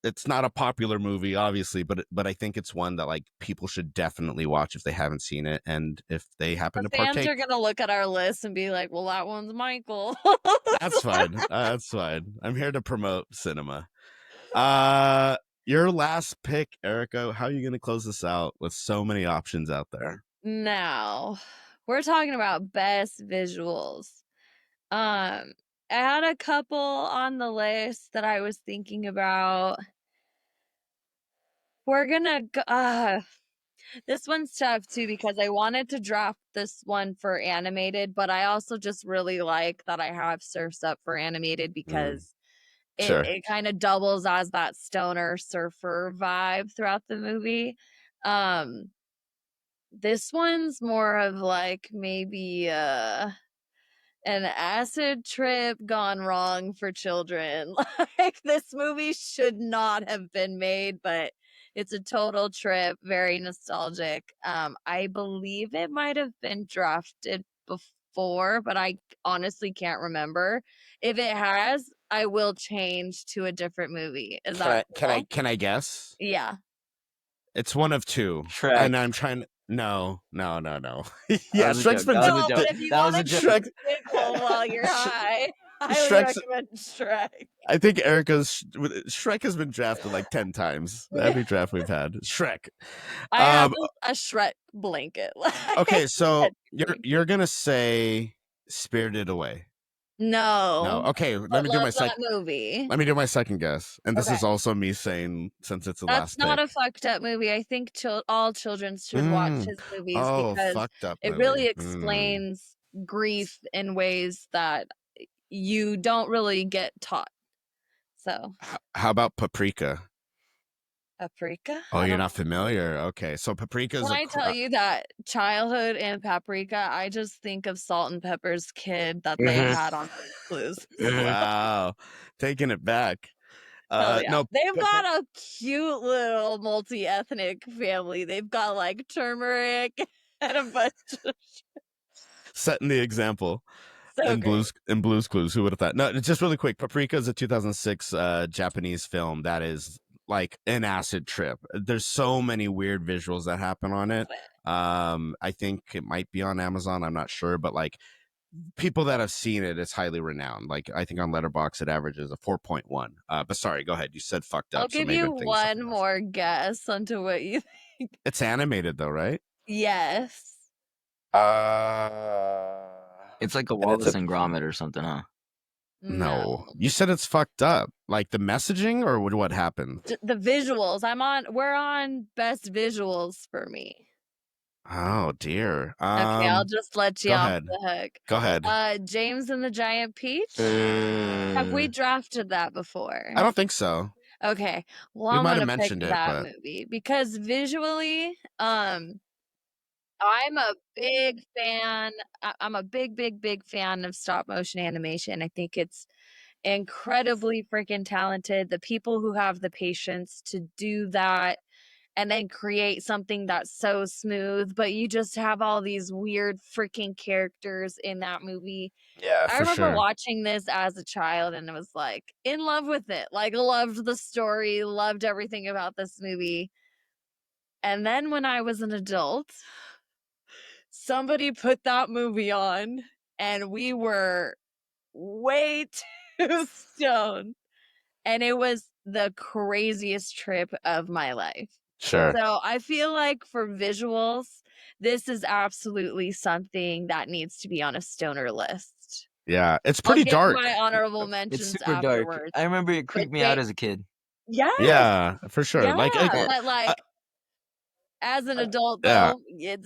It's not a popular movie, obviously, but I think it's one that like people should definitely watch if they haven't seen it, and if they happen to fans partake. are gonna look at our list and be like, "Well, that one's Michael." That's fine. That's fine. I'm here to promote cinema. Your last pick, Erica. How are you going to close this out with so many options out there? Now, we're talking about best visuals. I had a couple on the list that I was thinking about. We're gonna go. This one's tough too because I wanted to draft this one for animated, but I also just really like that I have Surf's Up for animated because it kind of doubles as that stoner surfer vibe throughout the movie. This one's more of like maybe an acid trip gone wrong for children. Like this movie should not have been made, but it's a total trip, very nostalgic. I believe it might have been drafted before, but I honestly can't remember. If it has, I will change to a different movie. Is that cool? Can I guess? Yeah. It's one of two. Shrek. And I'm trying to, no. Yeah, was a Shrek's joke. been That was a joke. If you That was want a to joke. tickle while you're high, I would Shrek's- recommend Shrek. I think Erica's Shrek has been drafted like 10 times. Every draft we've had. Shrek. I have a Shrek blanket. Okay, so you're gonna say Spirited Away. No. Okay, but let me do love my that second. movie. Let me do my second guess, and this Okay. is also me saying since it's the That's last not pick. a fucked up movie. I think all children should watch his movies Oh, because fucked up it movie. really explains grief in ways that you don't really get taught. So, How about Paprika? Paprika? Oh, I you're don't not know. familiar. Okay, so Paprika is Can I tell you that childhood and Paprika, I just think of Salt and Pepper's kid that they had on Blues. wow, taking it back. Hell yeah. No, They've got a cute little multi-ethnic family. They've got like turmeric and a bunch of setting the example. so in great. Blues Clues. Who would have thought? No, it's just really quick. Paprika is a 2006 Japanese film that is like an acid trip. There's so many weird visuals that happen on it. I think it might be on Amazon. I'm not sure, but like people that have seen it, it's highly renowned. Like I think on Letterboxd it averages a 4.1. But sorry, go ahead. You said fucked up, I'll so give maybe you I'm thinking something one else. more guess onto what you think. It's animated though, right? Yes. It's like a And it's Wallace and Gromit or something, huh? No. You said it's fucked up. Like the messaging or what happened? The visuals. We're on best visuals for me. Oh dear. Okay, I'll just let you Go off ahead. the hook. Go ahead. James and the Giant Peach. Have we drafted that before? I don't think so. Okay. Well, We I'm might have gonna pick mentioned it, that but movie because visually, I'm a big fan. I'm a big fan of stop motion animation. I think it's incredibly freaking talented. The people who have the patience to do that and then create something that's so smooth, but you just have all these weird freaking characters in that movie. yeah, I for remember sure. watching this as a child and I was like in love with it. Like loved the story, loved everything about this movie. And then when I was an adult, somebody put that movie on and we were way too stoned. And it was the craziest trip of my life. Sure. So I feel like for visuals, this is absolutely something that needs to be on a stoner list. Yeah, it's I'll pretty give dark. my honorable It's mentions super dark. afterwards. I remember it creeped me out as a kid. Yes. Yeah, for sure. Yeah, Like but like as an adult yeah. though,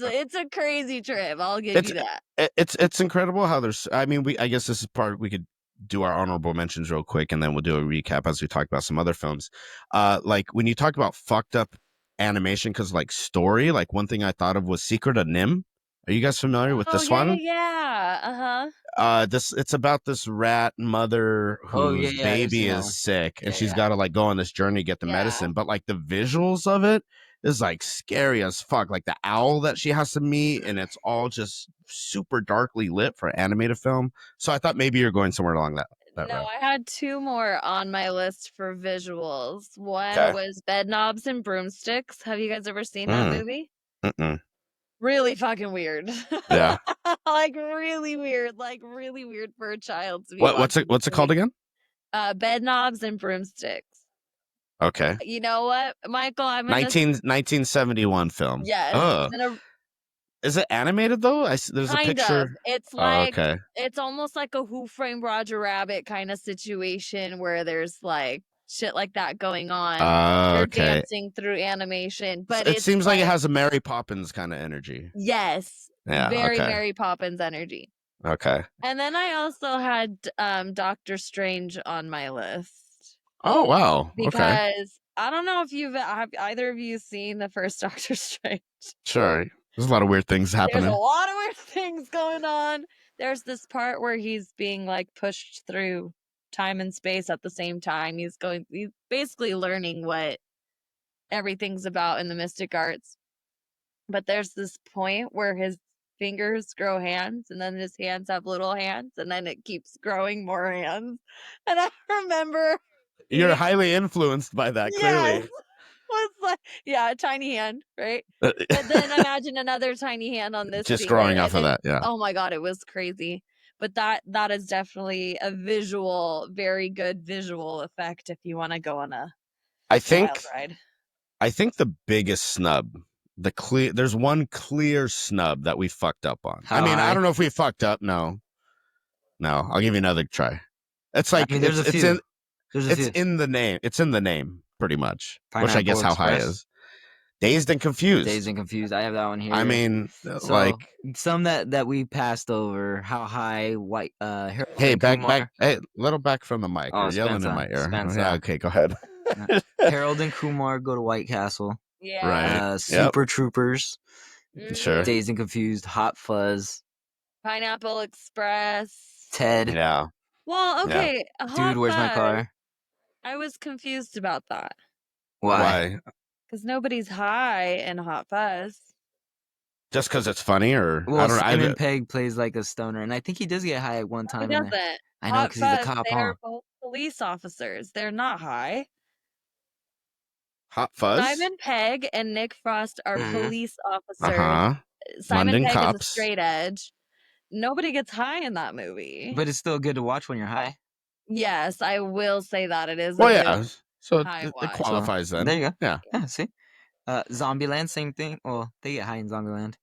it's a crazy trip. I'll give you that. It's incredible how there's I mean I guess this is part we could do our honorable mentions real quick and then we'll do a recap as we talk about some other films. Like when you talk about fucked up animation cuz like story, like one thing I thought of was Secret of Nim. Are you guys familiar with this one? Yeah. Uh-huh. It's about this rat mother Oh, yeah, whose yeah, I baby seen that is one. sick and Yeah, she's yeah. got to like go on this journey to get the Yeah. medicine, but like the visuals of it is like scary as fuck, like the owl that she has to meet, and it's all just super darkly lit for animated film. So I thought maybe you're going somewhere along that No, route. I had two more on my list for visuals. One Okay. was Bed Knobs and Broomsticks. Have you guys ever seen that movie? Mm-mm. Really fucking weird. Yeah. Like really weird for a child to be What's watching. it called again? Bed Knobs and Broomsticks. Okay. You know what, Michael? I'm gonna 1971 film. yes. Oh. Is it animated though? There's a Kind picture. of. It's Oh, like okay. it's almost like a Who Framed Roger Rabbit kind of situation where there's like shit like that going on. They're Okay. dancing through animation, but It it's seems like it has a Mary Poppins kind of energy. yes, Yeah, very okay. Mary Poppins energy. Okay. And then I also had Doctor Strange on my list Oh wow. Okay. because I don't know if have either of you seen the first Doctor Strange. Sure. There's a lot of weird things There's happening. a lot of weird things going on. There's this part where he's being like pushed through time and space at the same time. He's basically learning what everything's about in the mystic arts. But there's this point where his fingers grow hands and then his hands have little hands and then it keeps growing more hands. And I remember You're highly influenced by that, clearly. yes, was like, yeah, a tiny hand, right? But then imagine another tiny hand on this Just finger, growing off and of then, that, yeah. oh my god, it was crazy. But that is definitely a very good visual effect if you want to go on a wild ride. I think the biggest snub, there's one clear snub that we fucked up on. How I mean, I high? don't know if we fucked up. No. No, I'll give you another try. It's like I mean, there's a few. There's a it's few. in the name. It's in the name, pretty much. Which I Pineapple guess how high Express. is. Dazed and Confused. Dazed and Confused. I have that one here. I mean, So like, some that we passed over. How high? Harold hey, and back, Kumar. hey, little back from the mic. Oh, You're yelling in my ear. Spencer. Yeah, okay, go ahead. Harold and Kumar go to White Castle. Yeah. Right. Yep. Super Troopers. Sure. Mhm. Dazed and Confused. Hot Fuzz. Pineapple Express. Ted. Yeah. Well, Yeah. okay. Dude, where's my car? I was confused about that Why? because nobody's high in Hot Fuzz. Just because it's funny, or Well, I don't know. Simon Pegg plays like a stoner, and I think he does get high at one He time. In there. doesn't. I know, Hot because he's a Fuzz, cop, they huh? are both police officers. They're not high. Hot Fuzz. Simon Pegg and Nick Frost are Mhm. police officers. Uh-huh. Simon London Pegg is a cops. straight edge. Nobody gets high in that movie. But it's still good to watch when you're high. Yes, I will say that it is. Well, a yeah. good So high it watch. qualifies then. There you go. Yeah. Yeah, see? Zombieland, same thing. Well, they get high in Zombieland.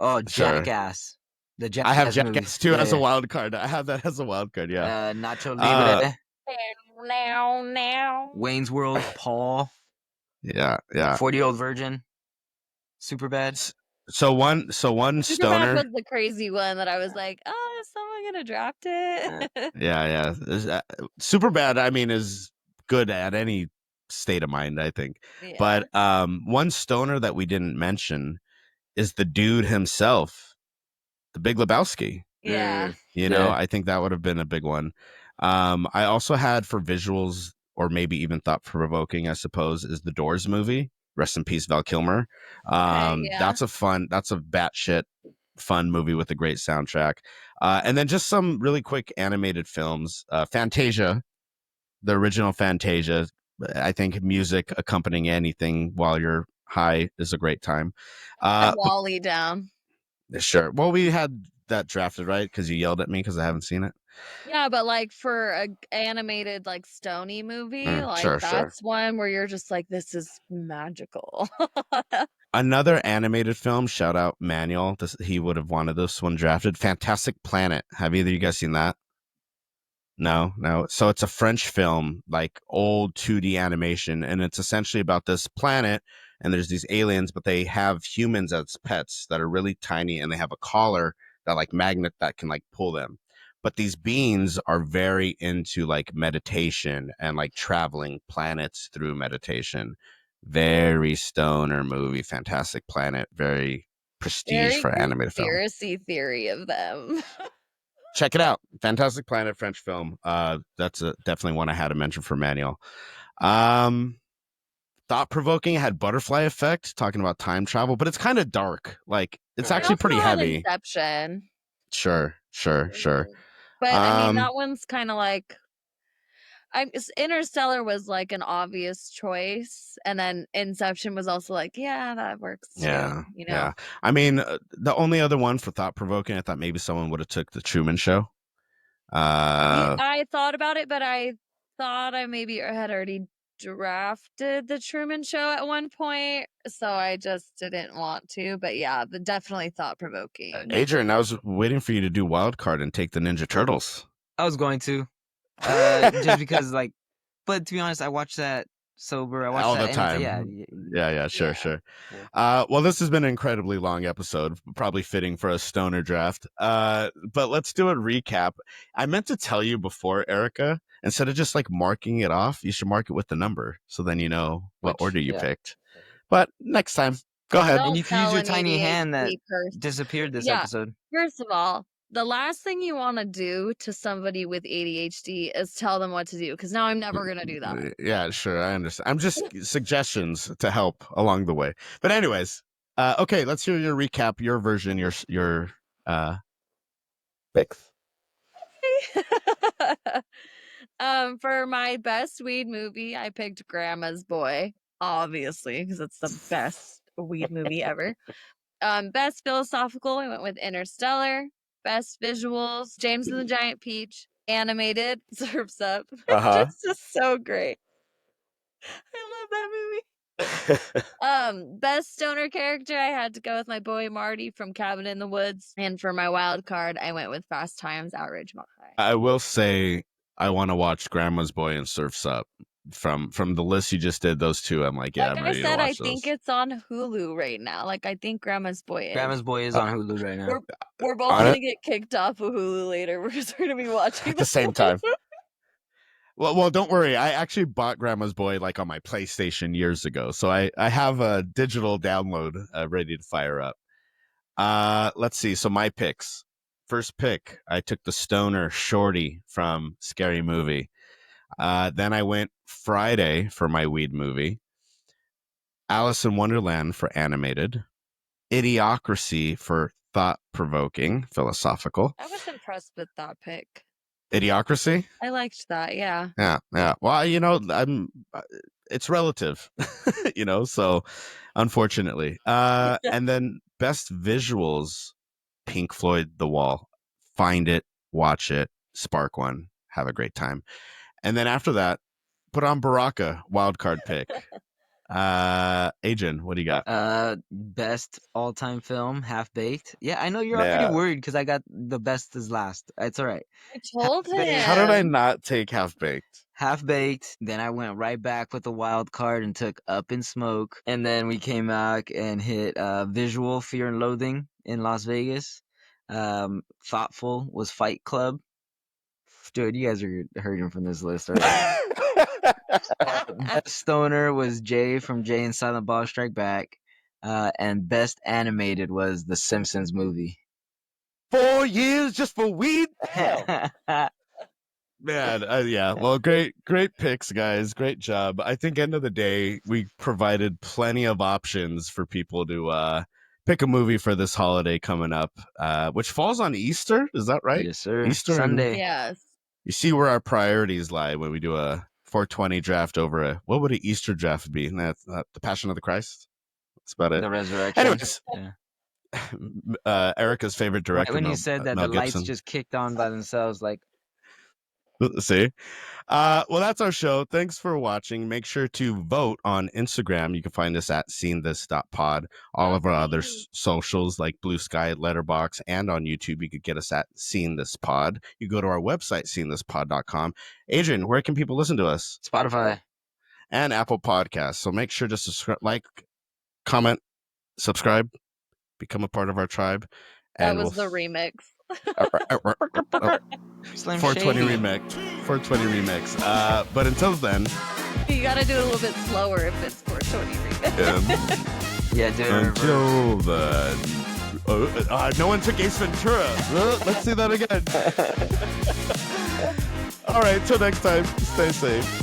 Oh, Sure. Jackass. The Jackass I have movies. Jackass too Yeah, as a yeah. wild card. I have that as a wild card. Yeah. Nacho Libre. Now. Wayne's World. Paul. Yeah. Yeah. 40-Year-Old Virgin. Superbad. So one Superbad stoner. was the crazy one that I was like, oh, is someone gonna draft it? Yeah. Super bad. I mean, is good at any state of mind, I think. Yeah. But one stoner that we didn't mention is the dude himself, the Big Lebowski. Yeah. You know, Yeah. I think that would have been a big one. I also had for visuals, or maybe even thought provoking, I suppose, is the Doors movie. Rest in peace, Val Kilmer. Yeah. That's a batshit fun movie with a great soundtrack. And then just some really quick animated films. Fantasia, the original Fantasia. I think music accompanying anything while you're high is a great time. Wally down. Sure. Well, we had that drafted, right? Because you yelled at me because I haven't seen it. Yeah, but like for a animated like Stony movie, like sure. that's one where you're just like, this is magical. Another animated film, shout out Manuel. He would have wanted this one drafted. Fantastic Planet. Have either of you guys seen that? No. So it's a French film, like old 2D animation, and it's essentially about this planet, and there's these aliens, but they have humans as pets that are really tiny, and they have a collar that like magnet that can like pull them. But these beings are very into like meditation and like traveling planets through meditation. Very stoner movie, Fantastic Planet, very prestige for animated film. Conspiracy theory of them. Check it out. Fantastic Planet, French film. That's definitely one I had to mention for Manuel. Thought provoking had Butterfly Effect, talking about time travel, but it's kind of dark. Like it's actually pretty heavy. Inception. Sure. But I mean, that one's kind of like, Interstellar was like an obvious choice, and then Inception was also like, yeah, that works too. Yeah, you know. Yeah. I mean, the only other one for thought provoking, I thought maybe someone would have took the Truman Show. I thought about it, but I thought I maybe had already drafted the Truman Show at one point, so I just didn't want to. But yeah, definitely thought provoking. Adrian, I was waiting for you to do wild card and take the Ninja Turtles. I was going to. Just because, like, but to be honest, I watch that sober. I watch all that the time. Yeah, sure. Well, this has been an incredibly long episode, probably fitting for a stoner draft. But let's do a recap. I meant to tell you before, Erica, instead of just like marking it off, you should mark it with the number, so then you know what order you picked. But next time, go ahead. And you can use your tiny hand that disappeared this episode. First of all, the last thing you want to do to somebody with ADHD is tell them what to do, because now I'm never going to do that. Yeah, sure. I understand. I'm just suggestions to help along the way. But anyways, okay, let's hear your recap, your version, your picks. For my best weed movie, I picked Grandma's Boy, obviously, because it's the best weed movie ever. Best philosophical, I went with Interstellar. Best visuals, James and the Giant Peach. Animated, Surf's Up. It's just so great. I love that movie. Best stoner character, I had to go with my boy Marty from Cabin in the Woods. And for my wild card, I went with Fast Times at Ridgemont High. I will say I want to watch Grandma's Boy and Surf's Up. From the list you just did, those two, I'm like, yeah, Like I'm I ready to said, I watch think those. it's on Hulu right now. Like I think Grandma's Boy is. Grandma's Boy is on Hulu right now. We're both On gonna it? get kicked off of Hulu later because we're gonna be watching At the same time. Well, don't worry. I actually bought Grandma's Boy like on my PlayStation years ago, so I have a digital download ready to fire up. Let's see. So my picks. First pick, I took the stoner Shorty from Scary Movie. Then I went Friday for my weed movie. Alice in Wonderland for animated. Idiocracy for thought-provoking, philosophical. I was impressed with that pick. Idiocracy? I liked that. Yeah. Yeah. Well, it's relative, so unfortunately. And then best visuals, Pink Floyd, The Wall. Find it, watch it, spark one, have a great time. And then after that, put on Baraka, wildcard pick. Adrian, what do you got? Best all-time film, Half Baked. Yeah, I know you're Yeah. already worried because I got the best is last. It's all right. I told him. How did I not take Half Baked? Half Baked. Then I went right back with the wild card and took Up in Smoke. And then we came back and hit Visual, Fear and Loathing in Las Vegas. Thoughtful was Fight Club. Dude, you guys are hurting from this list already. Best stoner was Jay from Jay and Silent Bob Strike Back. And best animated was The Simpsons movie. 4 years just for weed? Man, yeah. Well, great picks, guys. Great job. I think end of the day, we provided plenty of options for people to pick a movie for this holiday coming up, which falls on Easter. Is that right? Yes, sir. Easter Sunday. Yes. You see where our priorities lie when we do a 420 draft over what would an Easter draft be? And that's The Passion of the Christ. That's about it. The Resurrection. Anyways, Yeah. Erica's favorite director. When you Mel- said that Mel the lights Gibson. just kicked on by themselves, like, See? Well, that's our show. Thanks for watching. Make sure to vote on Instagram. You can find us at seeingthis.pod. All of our other socials like Blue Sky, Letterbox, and on YouTube, you could get us at Seeing This Pod. You go to our website, seeingthispod.com. Adrian, where can people listen to us? Spotify. And Apple Podcasts. So make sure to subscribe, like, comment, subscribe, become a part of our tribe. That And was the remix. Slim 420 Shady. remix. 420 remix. But until then, You gotta do it a little bit slower if it's 420 remix. Yeah, dude. until then. No one took Ace Ventura. Let's see that again. All right, till next time, stay safe.